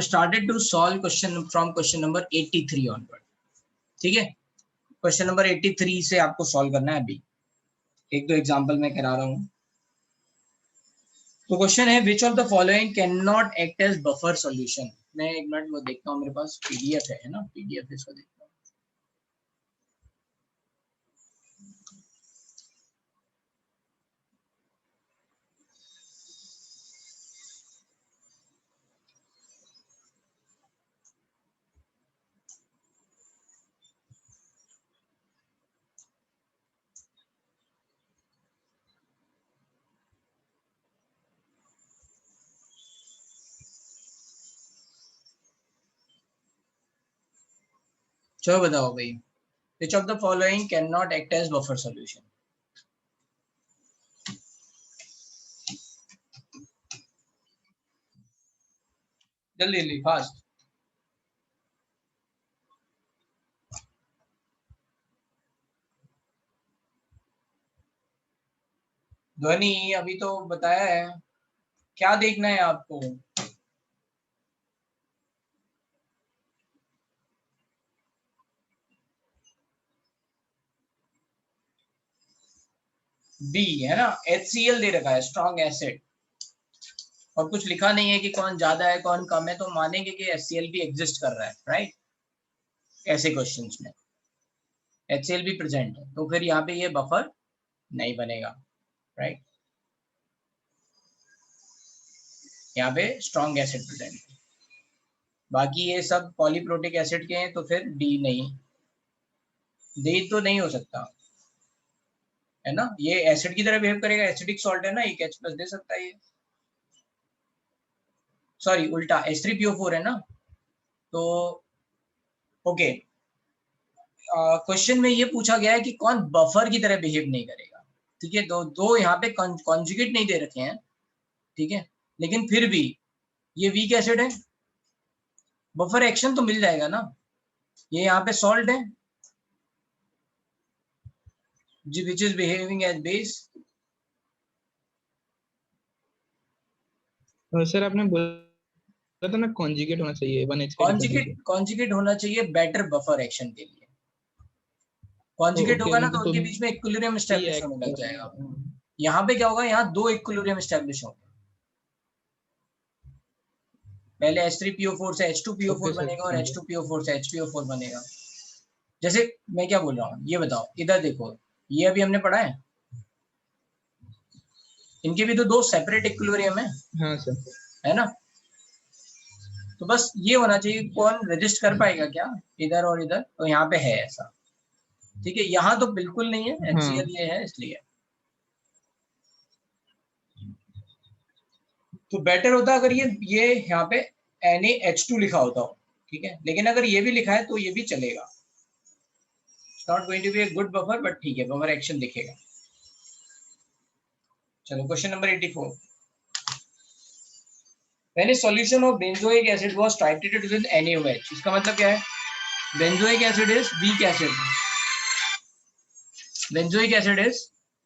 started to solve question from question number 83 onward। ठीक है, क्वेश्चन नंबर 83 से आपको सॉल्व करना है। अभी एक दो एग्जांपल मैं करा रहा हूं। तो क्वेश्चन है which of the following can not act as buffer solution. मैं एक मिनट वो देखता हूँ, मेरे पास पीडीएफ है ना, पीडीएफ इसको देखता हूँ। चलो बताओ भाई, which of the following cannot act as buffer solution। जल्दी जल्दी फास्ट। ध्वनि अभी तो बताया है, क्या देखना है आपको? बी है ना, HCl दे रखा है, स्ट्रॉन्ग एसिड, और कुछ लिखा नहीं है कि कौन ज्यादा है कौन कम है, तो मानेंगे कि HCl भी एग्जिस्ट कर रहा है, राइट? ऐसे क्वेश्चंस में HCl भी प्रेजेंट है, तो फिर यहाँ पे ये बफर नहीं बनेगा, राइट? यहाँ पे स्ट्रॉन्ग एसिड प्रेजेंट है। बाकी ये सब पॉलीप्रोटिक एसिड के हैं, तो फिर डी नहीं, डी तो नहीं हो सकता, है ना? ये एसिड की तरह बिहेव करेगा, एसिडिक सॉल्ट है ना, एक H+ दे सकता है ये, सॉरी उल्टा H3PO4 है ना, तो ओके। क्वेश्चन में ये पूछा गया है कि कौन बफर की तरह बिहेव नहीं करेगा, ठीक है? दो यहाँ पे कॉन्जुगेट नहीं दे रखे हैं, ठीक है, लेकिन फिर भी ये वीक एसिड है, बफर एक्शन तो मिल जाएगा ना। ये यहाँ पे सॉल्ट है which is behaving as base. Sir आपने बोला था ना कॉन्जुगेट होना चाहिए 1H का equation। कॉन्जुगेट होना चाहिए बेटर बफर एक्शन के लिए। कॉन्जुगेट ओके, होगा ना तो मतलब उनके बीच में इक्विलिब्रियम एस्टैब्लिश होने लग जाएगा। यहाँ पे क्या होगा, यहाँ दो इक्विलिब्रियम एस्टैब्लिश होंगे, पहले H3PO4 से H2PO4 ओके सर, बनेगा और H2PO4 से HPO4 बनेगा। जैसे मैं क्या बोल रहा हूँ ये बताओ, इधर देखो, ये अभी हमने पढ़ा है, इनके भी तो दो सेपरेट इक्विलिब्रियम है, हाँ सर, है ना? तो बस ये होना चाहिए कौन रजिस्ट कर पाएगा क्या इधर और इधर, तो यहाँ पे है ऐसा, ठीक है? यहाँ तो बिल्कुल नहीं है, हाँ HCl ये है इसलिए। तो बेटर होता अगर ये यहाँ पे NaH2 लिखा होता हो, ठीक है, लेकिन अगर ये भी लिखा है तो ये भी चलेगा। It's not going to be a good buffer, but ठीक है, बफर एक्शन दिखेगा। चलो question number 84। When a solution of benzoic acid was titrated with NaOH, इसका मतलब क्या है? Benzoic acid is weak acid, benzoic acid is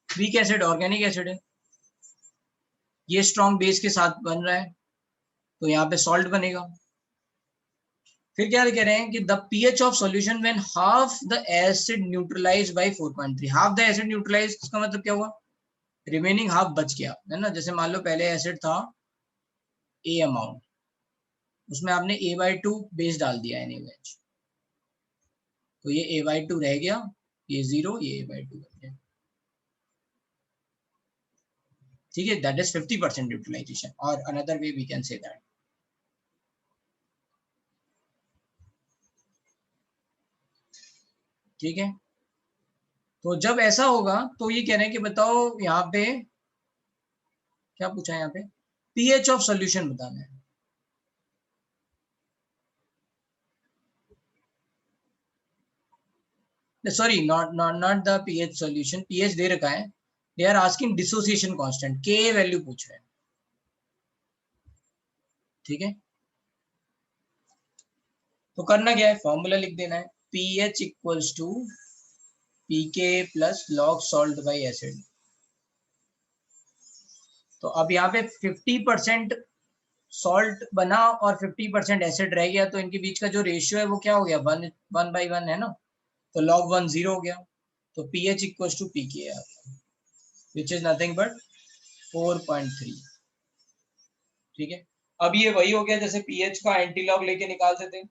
weak acid, organic acid है, ये स्ट्रॉन्ग बेस के साथ बन रहा है, तो यहाँ पे सॉल्ट बनेगा। फिर क्या कह रहे हैं कि the pH of solution when half the acid neutralized by 4.3, half the acid neutralized, इसका मतलब क्या हुआ? रिमेनिंग हाफ बच गया, है ना? जैसे मान लो पहले एसिड था A अमाउंट, उसमें आपने A/2 बेस डाल दिया NaOH, तो ये A/2 रह गया, ये 0, ये A/2 बन गया, ठीक है? दैट इज 50% यूटिलाइजेशन, और another way we can say that. ठीक है, तो जब ऐसा होगा तो ये कह रहे हैं कि बताओ यहाँ पे क्या पूछा है, यहाँ पे pH ऑफ सॉल्यूशन बताना है। Sorry, not the pH solution, pH दे रखा है, they are asking dissociation constant, Ka value पूछ रहे हैं, ठीक है? तो करना क्या है, फॉर्मूला लिख देना है, pH equals to pK plus log salt by acid. तो अब यहाँ पे 50% सॉल्ट बना और 50% एसिड रह गया, तो इनके बीच का जो रेशियो है वो क्या हो गया, 1:1 है ना, तो log 1 0 हो गया, तो pH equals to pK which is nothing but 4.3, ठीक है? अब ये वही हो गया जैसे pH का एंटी लॉग लेके निकालते थे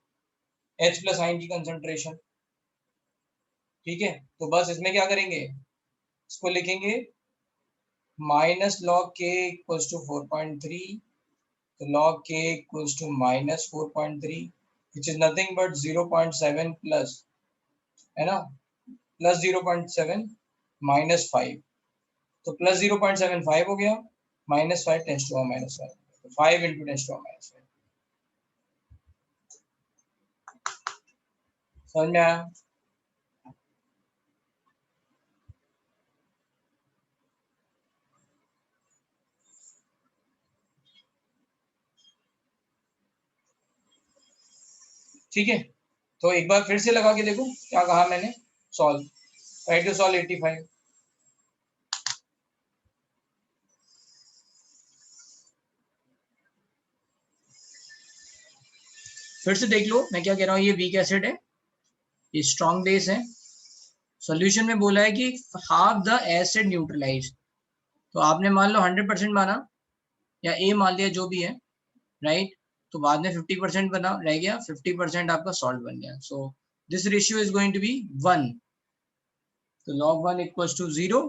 H प्लस आयन की कंसंट्रेशन, ठीक है? तो बस इसमें क्या करेंगे, इसको लिखेंगे minus log K equals to 4.3, तो log K equals to minus 4.3 which is nothing but 0.7 plus, है ना, plus 0.7 minus 5, तो plus 0.75 हो गया, minus 5 10 to the minus 5, तो 5 into 10 to the minus 5। समझ में आया? ठीक है, तो एक बार फिर से लगा के देखो क्या कहा मैंने, सॉल्व, ट्राई टू सॉल्व 85। फिर से देख लो मैं क्या कह रहा हूँ, ये वीक एसिड है, ये स्ट्रॉन्ग बेस है। सॉल्यूशन में बोला है कि हाफ द एसिड न्यूट्रलाइज, तो आपने मान लो 100% माना या ए मान लिया जो भी है, राइट। तो बाद में 50% बना रह गया, 50% आपका सॉल्ट बन गया। So this ratio is going to be 1, तो log 1 इक्वल्स टू 0,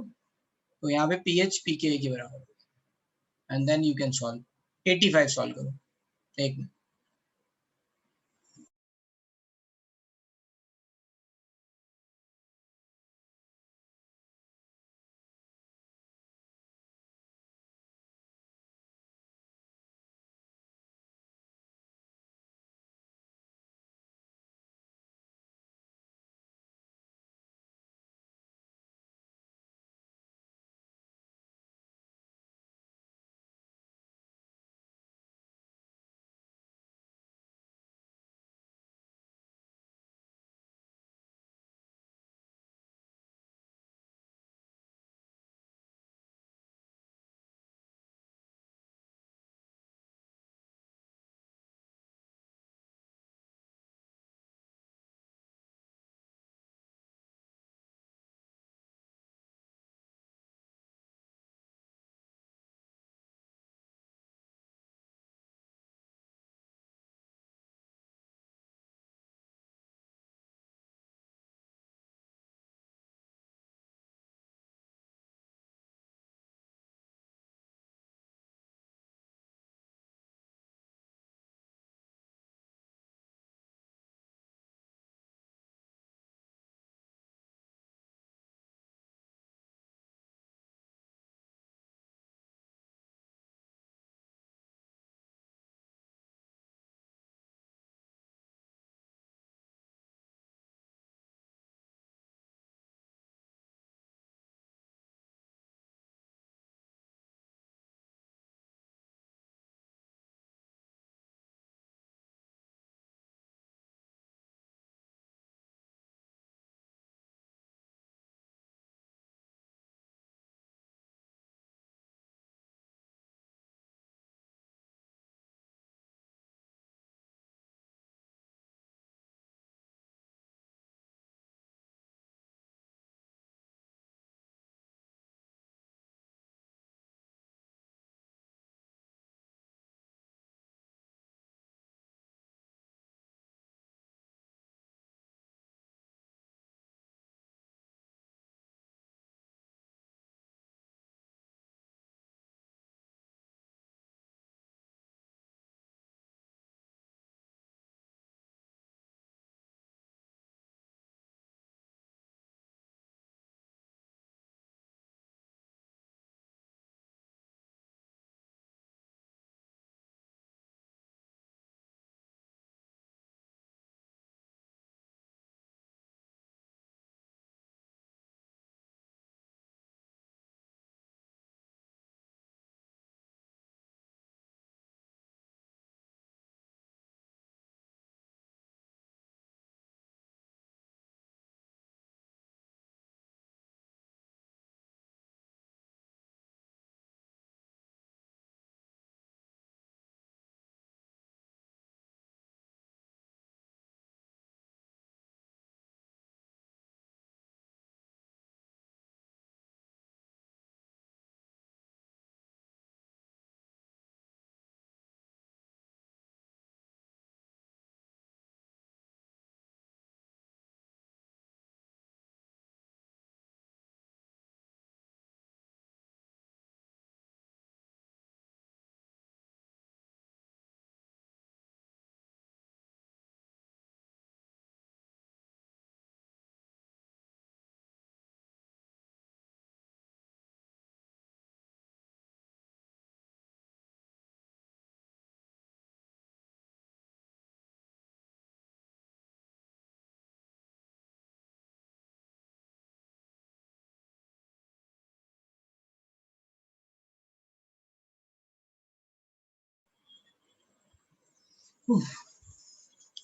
तो यहाँ पे pH pKa के बराबर, and then you can solve. 85 solve करो, एक मिनट।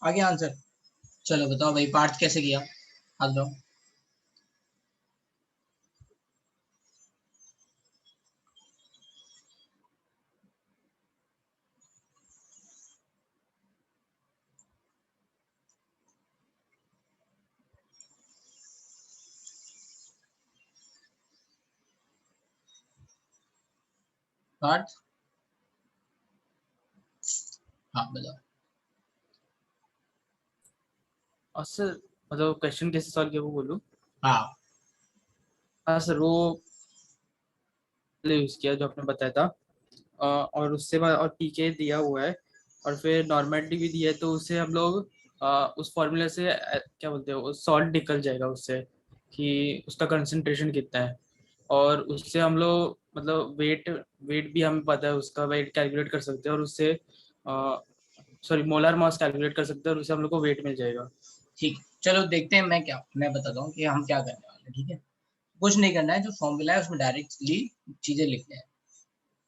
आगे आंसर, चलो बताओ भाई पार्थ कैसे किया, हाथ दो। पार्थ? हाँ बताओ। और सर मतलब क्वेश्चन कैसे सॉल्व किया वो बोलूँ? हाँ हाँ सर, वो यूज किया जो आपने बताया था, और उससे बाद और पीके दिया हुआ है और फिर नॉर्मेलिटी भी दिया है, तो उससे हम लोग उस फॉर्मूले से क्या बोलते हैं, सॉल्ट निकल जाएगा उससे कि उसका कंसंट्रेशन कितना है, और उससे हम लोग मतलब वेट वेट भी हमें पता है, उसका वेट कैलकुलेट कर सकते हैं, और उससे सॉरी मोलर मास कैलकुलेट कर सकते हैं, और उससे हम लोग को वेट मिल जाएगा। ठीक, चलो देखते हैं। मैं बताता हूँ कि हम क्या करने वाले हैं। ठीक है, कुछ नहीं करना है, जो फॉर्मूला है उसमें डायरेक्टली चीजें लिखते हैं।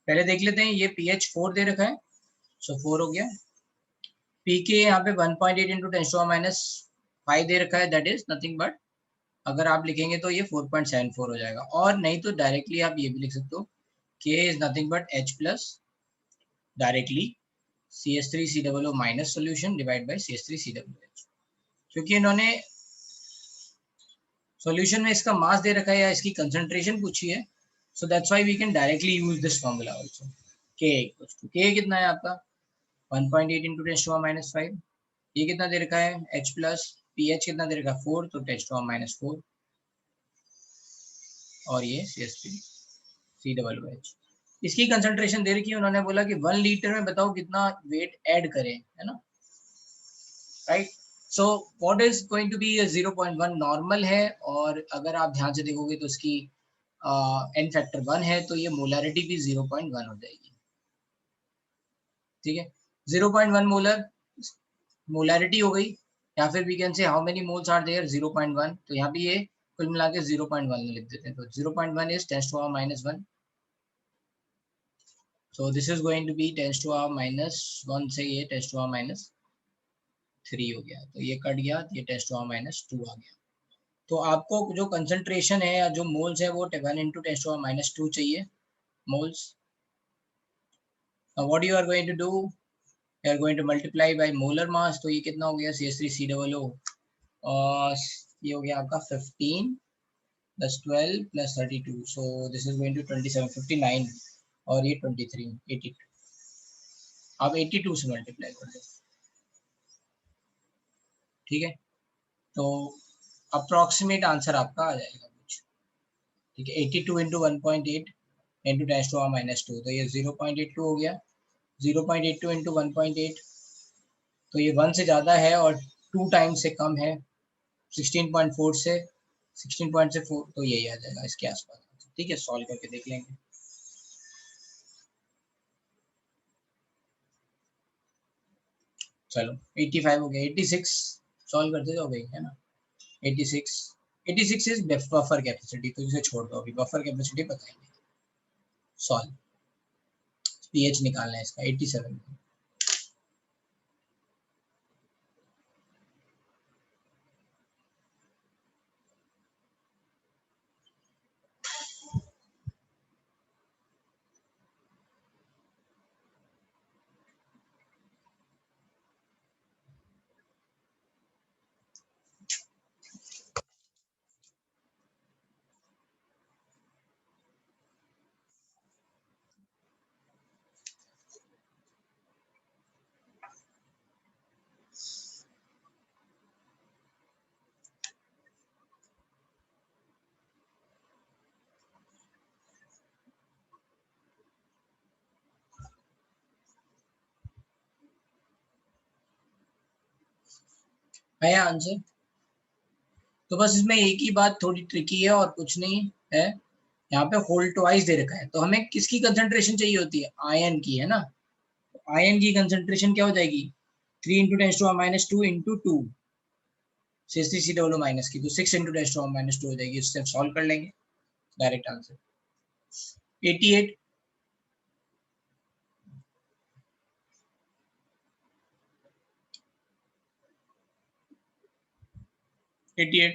पहले देख लेते हैं, ये pH 4 दे रखा है, सो 4 हो गया। पीके यहाँ पे 1.8 इंटू 10⁻5 दे रखा है, दैट इज नथिंग बट, अगर आप लिखेंगे तो ये 4.74 हो जाएगा, और नहीं तो डायरेक्टली आप ये भी लिख सकते हो, के is nothing but H plus directly CH3COO minus solution divide by CH3COOH। क्योंकि इन्होंने सॉल्यूशन में इसका मास दे रखा है या इसकी कंसंट्रेशन पूछी है, so that's why we can directly use this formula also. के कितना है आपका 1.8 इंटू 10⁻⁵, ये कितना दे रखा है H प्लस, पीएच कितना दे रखा है 4, तो 10⁻⁴, और ये CH3COOH। इसकी कंसंट्रेशन दे रखी है, उन्होंने बोला कि 1 लीटर में बताओ कितना वेट ऐड करें, है ना, right. So what is going to be 0.1 normal है, और अगर आप ध्यान से देखोगे तो इसकी n फैक्टर 1 है, तो ये मोलरिटी भी 0.1 हो जाएगी। ठीक है, 0.1 मोलरिटी हो गई, या फिर we can say how many moles are there 0.1, तो यहाँ पे ये कुल मिला के 0.1 लिख देते हैं, तो 0.1 is 10⁻⁻1, so this is going to be 10⁻⁻1 से ये 10⁻³ हो गया, तो ये कट गया, ये 10⁻² आ गया। तो आपको जो कंसंट्रेशन है या जो मोल्स है वो 1 इंटू 10⁻² चाहिए moles. What you are going to do, you are going to multiply by molar mass, तो ये कितना हो गया CH3COO, और ये हो गया आपका 15 + 12 + 32, so this is going to 27 59, और ये 23 82, अब 82 से मल्टीप्लाई कर दो। ठीक है, तो अप्रोक्सीमेट आंसर आपका आ जाएगा कुछ। ठीक है, 82 इंटू 1.8 इंटू 10⁻⁻², तो ये 0.82 हो गया। 0.82 इंटू 1.8, तो ये 1 से ज़्यादा है और 2 टाइम्स से कम है, 16.4 से 16.4, तो यही आ जाएगा इसके आसपास। ठीक है, सॉल्व करके देख लेंगे। चलो 85 हो गया, 86 सॉल्व करते तो हो गई है ना। 86 इज बफर कैपेसिटी, तो इसे छोड़ दो, अभी बफर कैपेसिटी बताएंगे। सॉल्व, पीएच निकालना है इसका 87। है आंसर? तो बस इसमें एक ही बात थोड़ी ट्रिकी है और कुछ नहीं है, यहाँ पे होल ट्वाइस दे रखा है, तो हमें किसकी कंसंट्रेशन चाहिए होती है, आयन की, है ना। आयन की कंसंट्रेशन क्या हो जाएगी 3 इंटू 10⁻² इंटू 2 CH3COO माइनस की, तो 6 इंटू 10⁻² हो जाएगी। इससे सॉल्व कर लेंगे, डायरेक्ट आंसर 88। 88,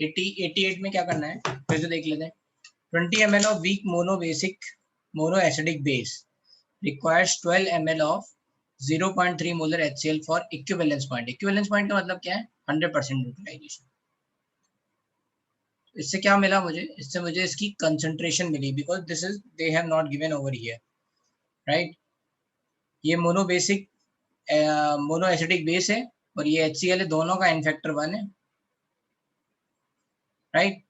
88 में क्या करना है फिर से देख लेते हैं. 20 ml of weak monoacidic base requires 12 ml of 0.3 molar HCl for equivalence point. Equivalence point का मतलब क्या है? 100% न्यूट्रलाइजेशन. इससे क्या मिला मुझे? इससे मुझे इसकी कंसंट्रेशन मिली because this is they have not given over here, right. ये मोनो एसिडिक बेस है और ये HCl है, दोनों का n फैक्टर 1 है, राइट.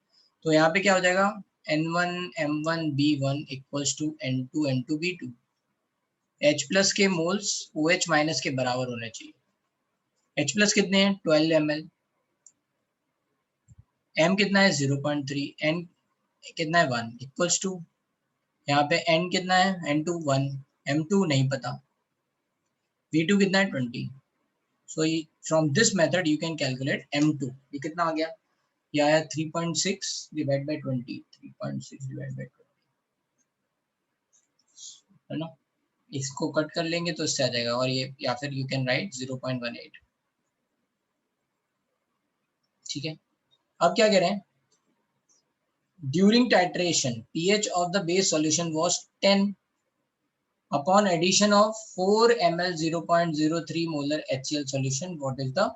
तो यहाँ पे क्या हो जाएगा? N1 M1 B1 equals to N2 M2 B2. H plus के मोल्स OH माइनस के बराबर होने चाहिए. H प्लस कितने हैं? 12 ml. M कितना है? 0.3. N कितना है? 1 इक्वल्स टू यहाँ पे N कितना है? N2 1. M2 नहीं पता. V2 कितना है? 20. So from this method you can calculate M2. ये कितना आ गया? ये आया 3.6 डिवाइड बाय 20. 3.6 डिवाइड बाय 20 है ना. इसको कट कर लेंगे तो इससे आ जाएगा और ये या फिर यू कैन राइट 0.18. ठीक है. अब क्या कह रहे हैं? During titration pH of the base solution was 10 upon addition of 4 ml 0.03 molar HCl solution. What is the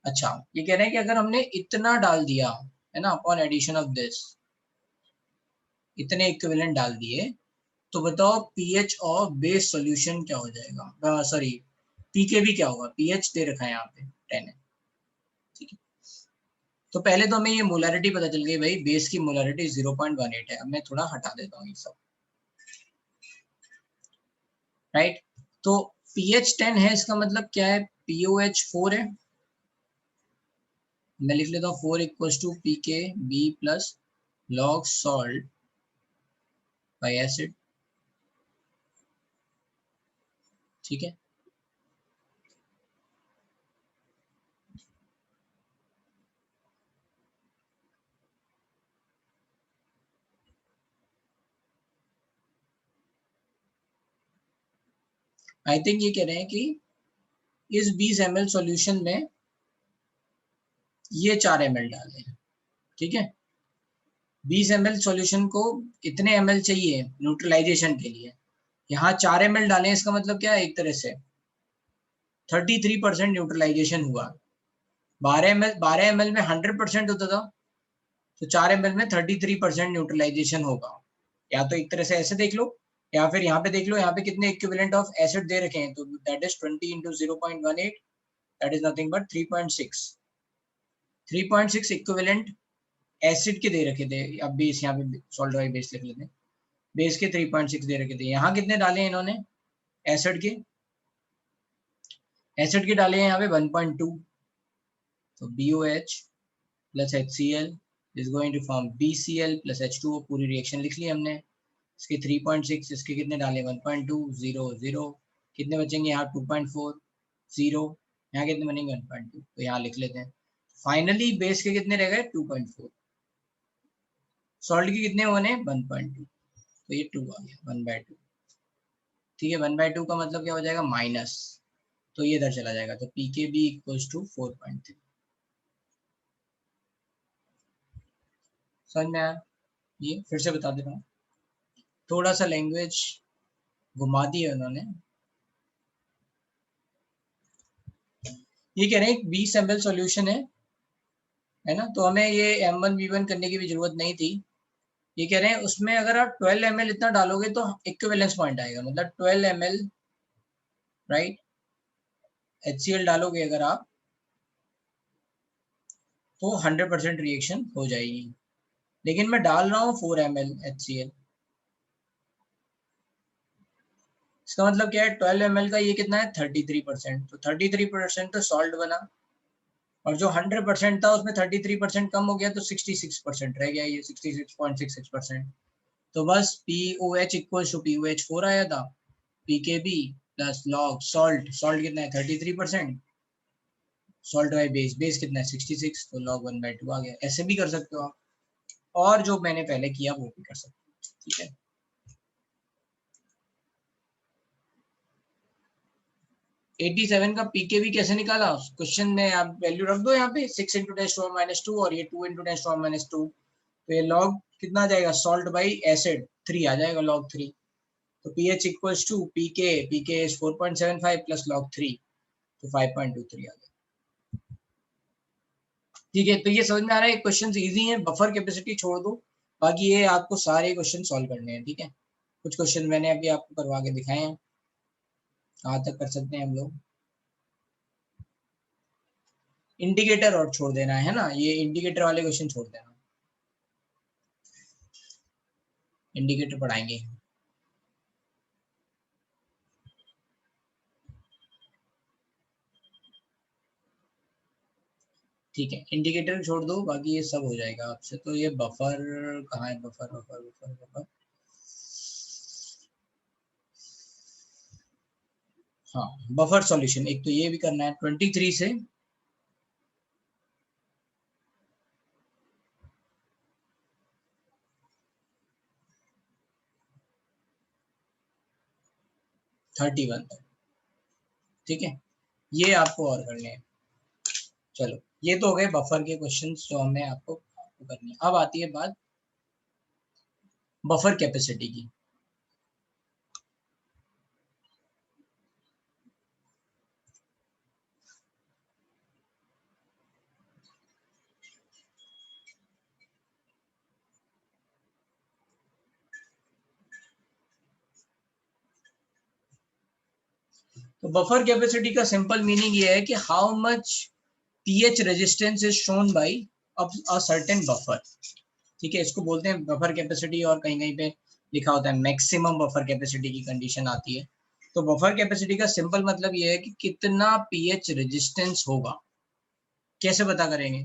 अच्छा ये कह रहे हैं कि अगर हमने इतना डाल दिया है ना अपॉन एडिशन ऑफ दिस, इतने इक्विवेलेंट डाल दिए तो बताओ पीएच ऑफ बेस सॉल्यूशन क्या हो जाएगा? सॉरी पीकेबी क्या होगा? पीएच दे रखा है यहाँ पे 10 है. ठीक है. तो पहले तो हमें ये मोलारिटी पता चल गई भाई, बेस की मोलारिटी 0.18 है. अब मैं थोड़ा हटा देता हूँ ये सब, राइट. तो पीएच 10 है, इसका मतलब क्या है? पीओएच 4 है. मैं लिख लेता हूँ 4 equals to pK b plus log salt by acid. ठीक है. आई थिंक ये कह रहे हैं कि इस 20 ml सॉल्यूशन में ये 4 ml डालें. ठीक है. 20 ml सॉल्यूशन को कितने ml चाहिए न्यूट्रलाइजेशन के लिए? यहाँ 4 ml डालें. इसका मतलब क्या है? एक तरह से 33% न्यूट्रलाइजेशन हुआ. 12 ml में 100% होता था, तो 4 ml में 33% न्यूट्रलाइजेशन होगा. या तो एक तरह से ऐसे देख लो या फिर यहाँ पे देख लो. यहाँ पे कितने इक्विवेलेंट ऑफ एसिड दे रखे हैं? तो that is 20 into 0.18, that is nothing but 3.6. 3.6 equivalent acid के दे रखे थे. अब बेस यहाँ पे सॉल्ट वाइज बेस लिख लेते हैं. बेस के 3.6 दे रखे थे. यहाँ कितने डाले हैं इन्होंने एसिड के? एसिड के डाले हैं यहाँ पे 1.2. तो BOH plus HCl is going to form BCl plus H2O. पूरी रिएक्शन लिख ली हमने. इसके 3.6, इसके कितने डाले? 1.2 0 0. कितने बचेंगे यहाँ? 2.4 0. यहाँ कितने बनेंगे? 1.2. तो यहाँ लिख लेते हैं. फाइनली बेस के कितने रह गए? 2.4. सॉल्ट के कितने होने? 1.2. तो ये 2 आ गया 1/2. ठीक है. 1/2 का मतलब क्या हो जाएगा? माइनस. तो ये इधर चला जाएगा. तो PKB इक्वल्स टू 4.3. समझ में आया? ये फिर से बता दे रहा हूँ, थोड़ा सा लैंग्वेज घुमा दी है उन्होंने. ये कह रहे हैं 20 ml सॉल्यूशन है ना, तो हमें ये M1 B1 करने की भी जरूरत नहीं थी. ये कह रहे हैं उसमें अगर आप 12 ml इतना डालोगे तो इक्विवेलेंस पॉइंट आएगा. मतलब 12 ml राइट HCl डालोगे अगर आप तो 100% रिएक्शन हो जाएगी. लेकिन मैं डाल रहा हूँ 4 ml HCl. इसका मतलब क्या है? 12 ml का ये कितना है? 33%. तो 33% तो सॉल्ट बना और जो 100% था उसमें 33% कम हो गया तो 66% रह गया. ये 66.66%. तो बस POH इक्वल टू POH4 आया था. PKB प्लस लॉग सॉल्ट कितना है? 33%. सॉल्ट बाय बेस कितना है? 66. तो लॉग 1/2 आ गया. ऐसे भी कर सकते हो आप, और जो मैंने पहले किया वो भी कर सकते हो. ठीक है. 87 का पीकेवी कैसे निकाला? क्वेश्चन में आप वैल्यू रख दो यहाँ पे 6 इंटू 10⁻² और ये 2 इंटू 10⁻², तो ये लॉग कितना आ जाएगा? सॉल्ट बाई एसिड 3 आ जाएगा, log 3। तो pH equals to pK is 4.75 plus log 3, तो 5.23 आ गया। ठीक है, तो ये समझ में आ रहा है, क्वेश्चन इजी है, बफर कैपेसिटी छोड़ दो, बाकी ये आपको सारे क्वेश्चन सॉल्व करने हैं। ठीक है, कुछ क्वेश्चन मैंने अभी आपको करवा के दिखाए हैं, कहाँ तक कर सकते हैं हम लोग। इंडिकेटर और छोड़ देना है ना, ये इंडिकेटर वाले क्वेश्चन छोड़ देना, इंडिकेटर पढ़ाएंगे। ठीक है, इंडिकेटर छोड़ दो, बाकी ये सब हो जाएगा आपसे। तो ये बफर कहाँ है? बफर बफर बफर बफर, हाँ बफर सॉल्यूशन। एक तो ये भी करना है 23 से 31 तक। ठीक है, ये आपको और करने हैं। चलो, ये तो हो गए बफर के क्वेश्चंस जो हमें आपको करनी है। अब आती है बात बफर कैपेसिटी की। तो बफर कैपेसिटी का सिंपल मीनिंग ये है कि how much pH resistance is shown by a certain buffer. ठीक है, इसको बोलते हैं बफर कैपेसिटी, और कहीं कहीं पे लिखा होता है मैक्सिमम बफर कैपेसिटी की कंडीशन आती है। तो बफर कैपेसिटी का सिंपल मतलब ये है कि कितना pH रेजिस्टेंस होगा। कैसे पता करेंगे?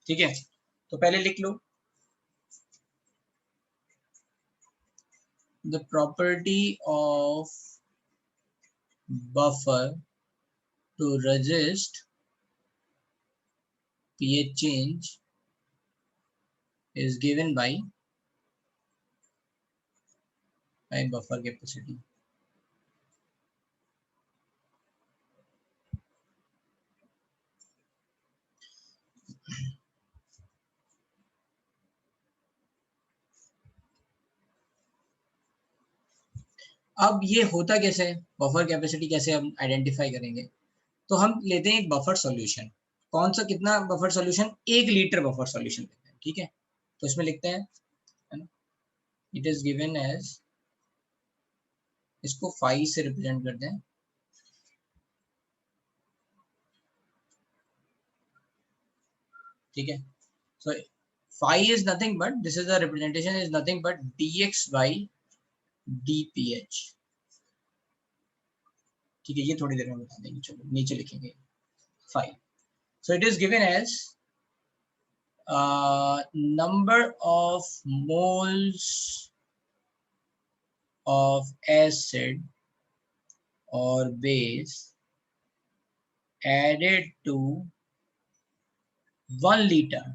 ठीक है, तो पहले लिख लो, the property of buffer to resist pH change is given by buffer capacity. अब ये होता कैसे है, बफर कैपेसिटी कैसे हम आइडेंटिफाई करेंगे? तो हम लेते हैं एक बफर सॉल्यूशन। कौन सा, कितना buffer solution? 1 litre buffer solution लेते हैं। ठीक है, तो इसमें लिखते हैं, है ना, इट इज गिवन एज, इसको 5 से रिप्रेजेंट करते हैं। ठीक है, so phi is nothing but, this is the representation is nothing but dx by dph। ठीक है, ये थोड़ी देर में बता देंगे, चलो नीचे लिखेंगे phi। so it is given as number of moles of acid or base added to 1 liter,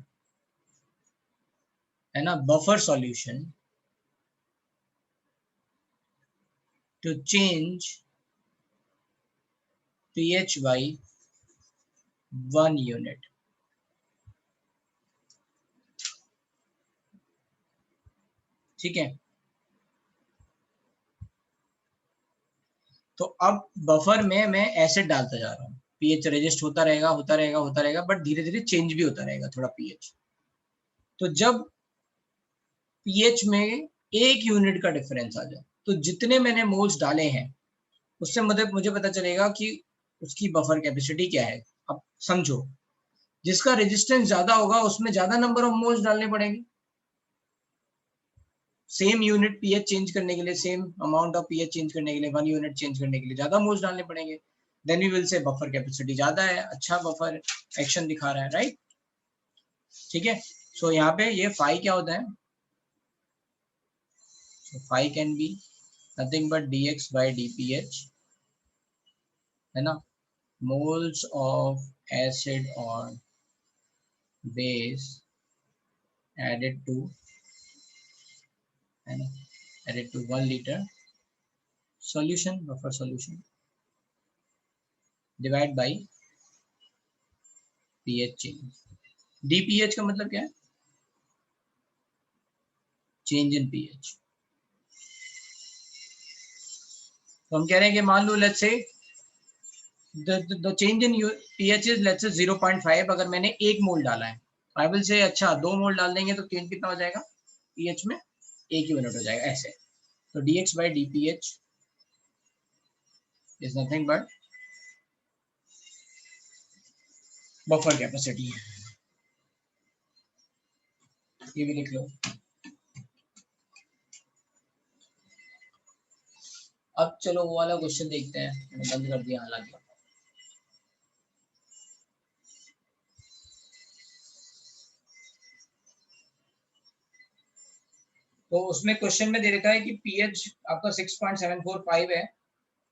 है ना, buffer solution to change pH by 1 unit। ठीक है, तो अब बफर में मैं एसिड डालता जा रहा हूँ, पीएच रेजिस्ट होता रहेगा होता रहेगा होता रहेगा, बट धीरे धीरे चेंज भी होता रहेगा थोड़ा पीएच। तो जब पीएच में 1 यूनिट का डिफरेंस आ जाए, तो जितने मैंने मोल्स डाले हैं उससे मुझे पता चलेगा कि उसकी बफर कैपेसिटी क्या है। अब समझो, जिसका रेजिस्टेंस ज्यादा होगा उसमें ज्यादा नंबर ऑफ मोल्स डालने पड़ेंगे। सेम यूनिट पीएच चेंज करने के लिए, same amount of pH change करने के लिए, 1 यूनिट चेंज करने के लिए ज्यादा मोल्स डालने पड़ेंगे। Then we will say buffer capacity ज्यादा है, अच्छा बफर एक्शन दिखा रहा है, राइट। ठीक है, सो यहाँ पे ये फाई क्या होता है? Phi can be nothing but dx by dph, है ना, moles of acid or base added to 1 liter solution, buffer solution। Divide by pH change. DPH का मतलब क्या है? Change in pH. तो हम कह रहे हैं कि मान लो let's say the change in pH is let's say 0.5। अगर मैंने 1 मोल डाला है, आई विल से अच्छा 2 मोल डाल देंगे तो चेंज कितना हो जाएगा pH में? 1 यूनिट हो जाएगा ऐसे। तो dx by dpH is nothing but buffer capacity. ये भी लिख लो। अब चलो वो वाला क्वेश्चन देखते हैं, मैंने बंद कर दिया हालांकि। तो उसमें क्वेश्चन में दे रखा है कि पीएच आपका 6.745 है,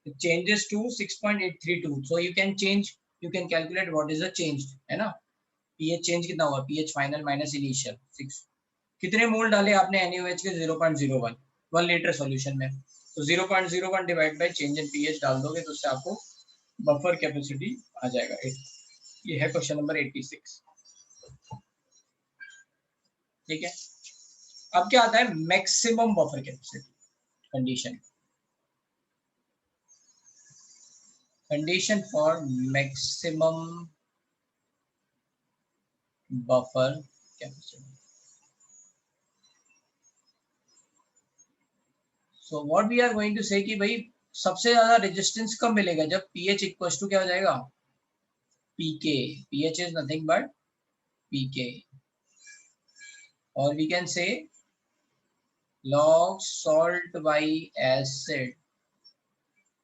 changes to 6.832। So you can change, you can calculate what is the change, है ना। पीएच चेंज कितना हुआ? PH final minus initial 6। कितने मोल डाले आपने NaOH के? 0.01, 1 लीटर सॉल्यूशन में। तो 0.01 divide by change in pH डाल दोगे तो उससे आपको बफर कैपेसिटी आ जाएगा। ये है क्वेश्चन नंबर 86। ठीक है। अब क्या आता है? Maximum buffer capacity condition. Condition for maximum buffer capacity. So what we are going to say कि भाई सबसे ज्यादा रेजिस्टेंस कब मिलेगा? जब पीएच इक्वल्स टू क्या हो जाएगा? PK. PH is nothing but pK, और we can say log salt by acid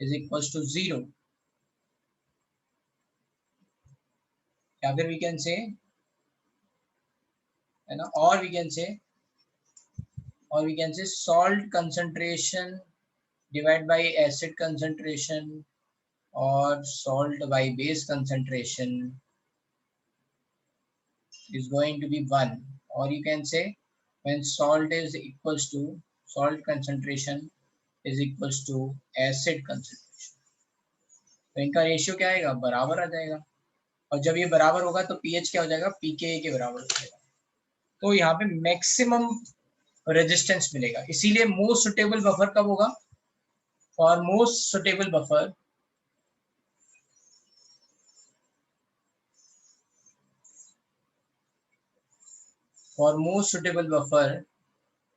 is equals to 0, या फिर वी कैन से, है ना, और we can say salt concentration divide by acid concentration or salt by base concentration is going to be 1, or you can say when salt is equals to, salt concentration is equals to acid concentration, तो इनका ratio क्या आएगा? बराबर आ जाएगा। और जब ये बराबर होगा तो पीएच क्या हो जाएगा? पीके के बराबर हो जाएगा। तो यहाँ पे मैक्सिमम रेजिस्टेंस मिलेगा। इसीलिए मोस्ट सुटेबल बफर कब होगा? For most suitable buffer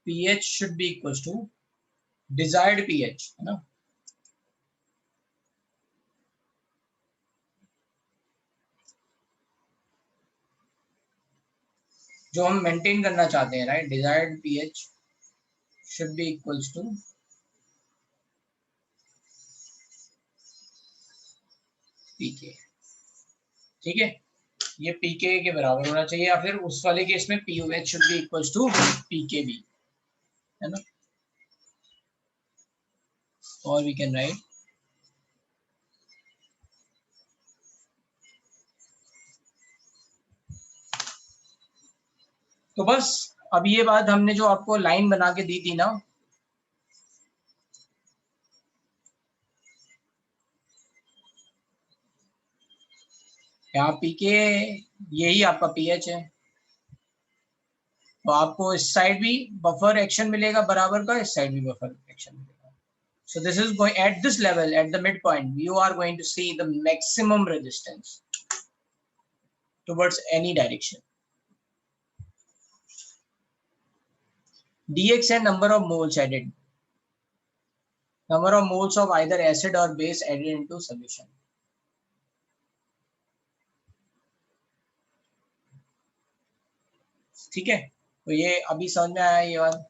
pH should be equals to desired pH, है ना। जो हम मेंटेन करना चाहते हैं, right. Desired pH should be equals to pK। ठीक है, ये pK के बराबर होना चाहिए, या फिर उस वाले केस में POH should be equals to pKb, है ना। और we can write तो बस अब ये बात हमने जो आपको लाइन बना के दी थी ना, यहाँ पीके यही आपका पीएच है, तो आपको इस साइड भी बफर एक्शन मिलेगा बराबर का, इस साइड भी बफर एक्शन मिलेगा। So this is going at this level, at the mid point you are going to see the maximum resistance towards any direction. dx है number of moles added, number of moles of either acid or base added into solution। ठीक है, तो ये अभी समझ में आया, ये बात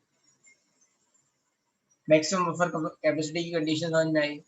मैक्सिमम बफर कैपेसिटी की कंडीशन समझ में आई।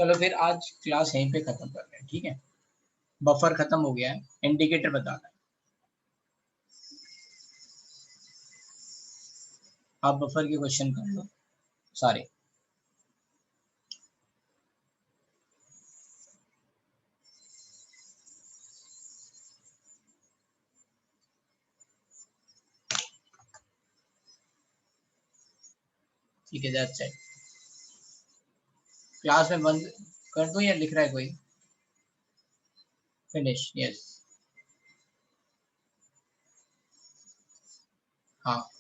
चलो फिर आज क्लास यहीं पे खत्म कर रहे हैं, ठीक है। बफर खत्म हो गया है, इंडिकेटर बताना है। आप बफर के क्वेश्चन कर लो सारे। ठीक है, दैट्स इट। क्लास में बंद कर दूं या लिख रहा है कोई? Finish, yes. हाँ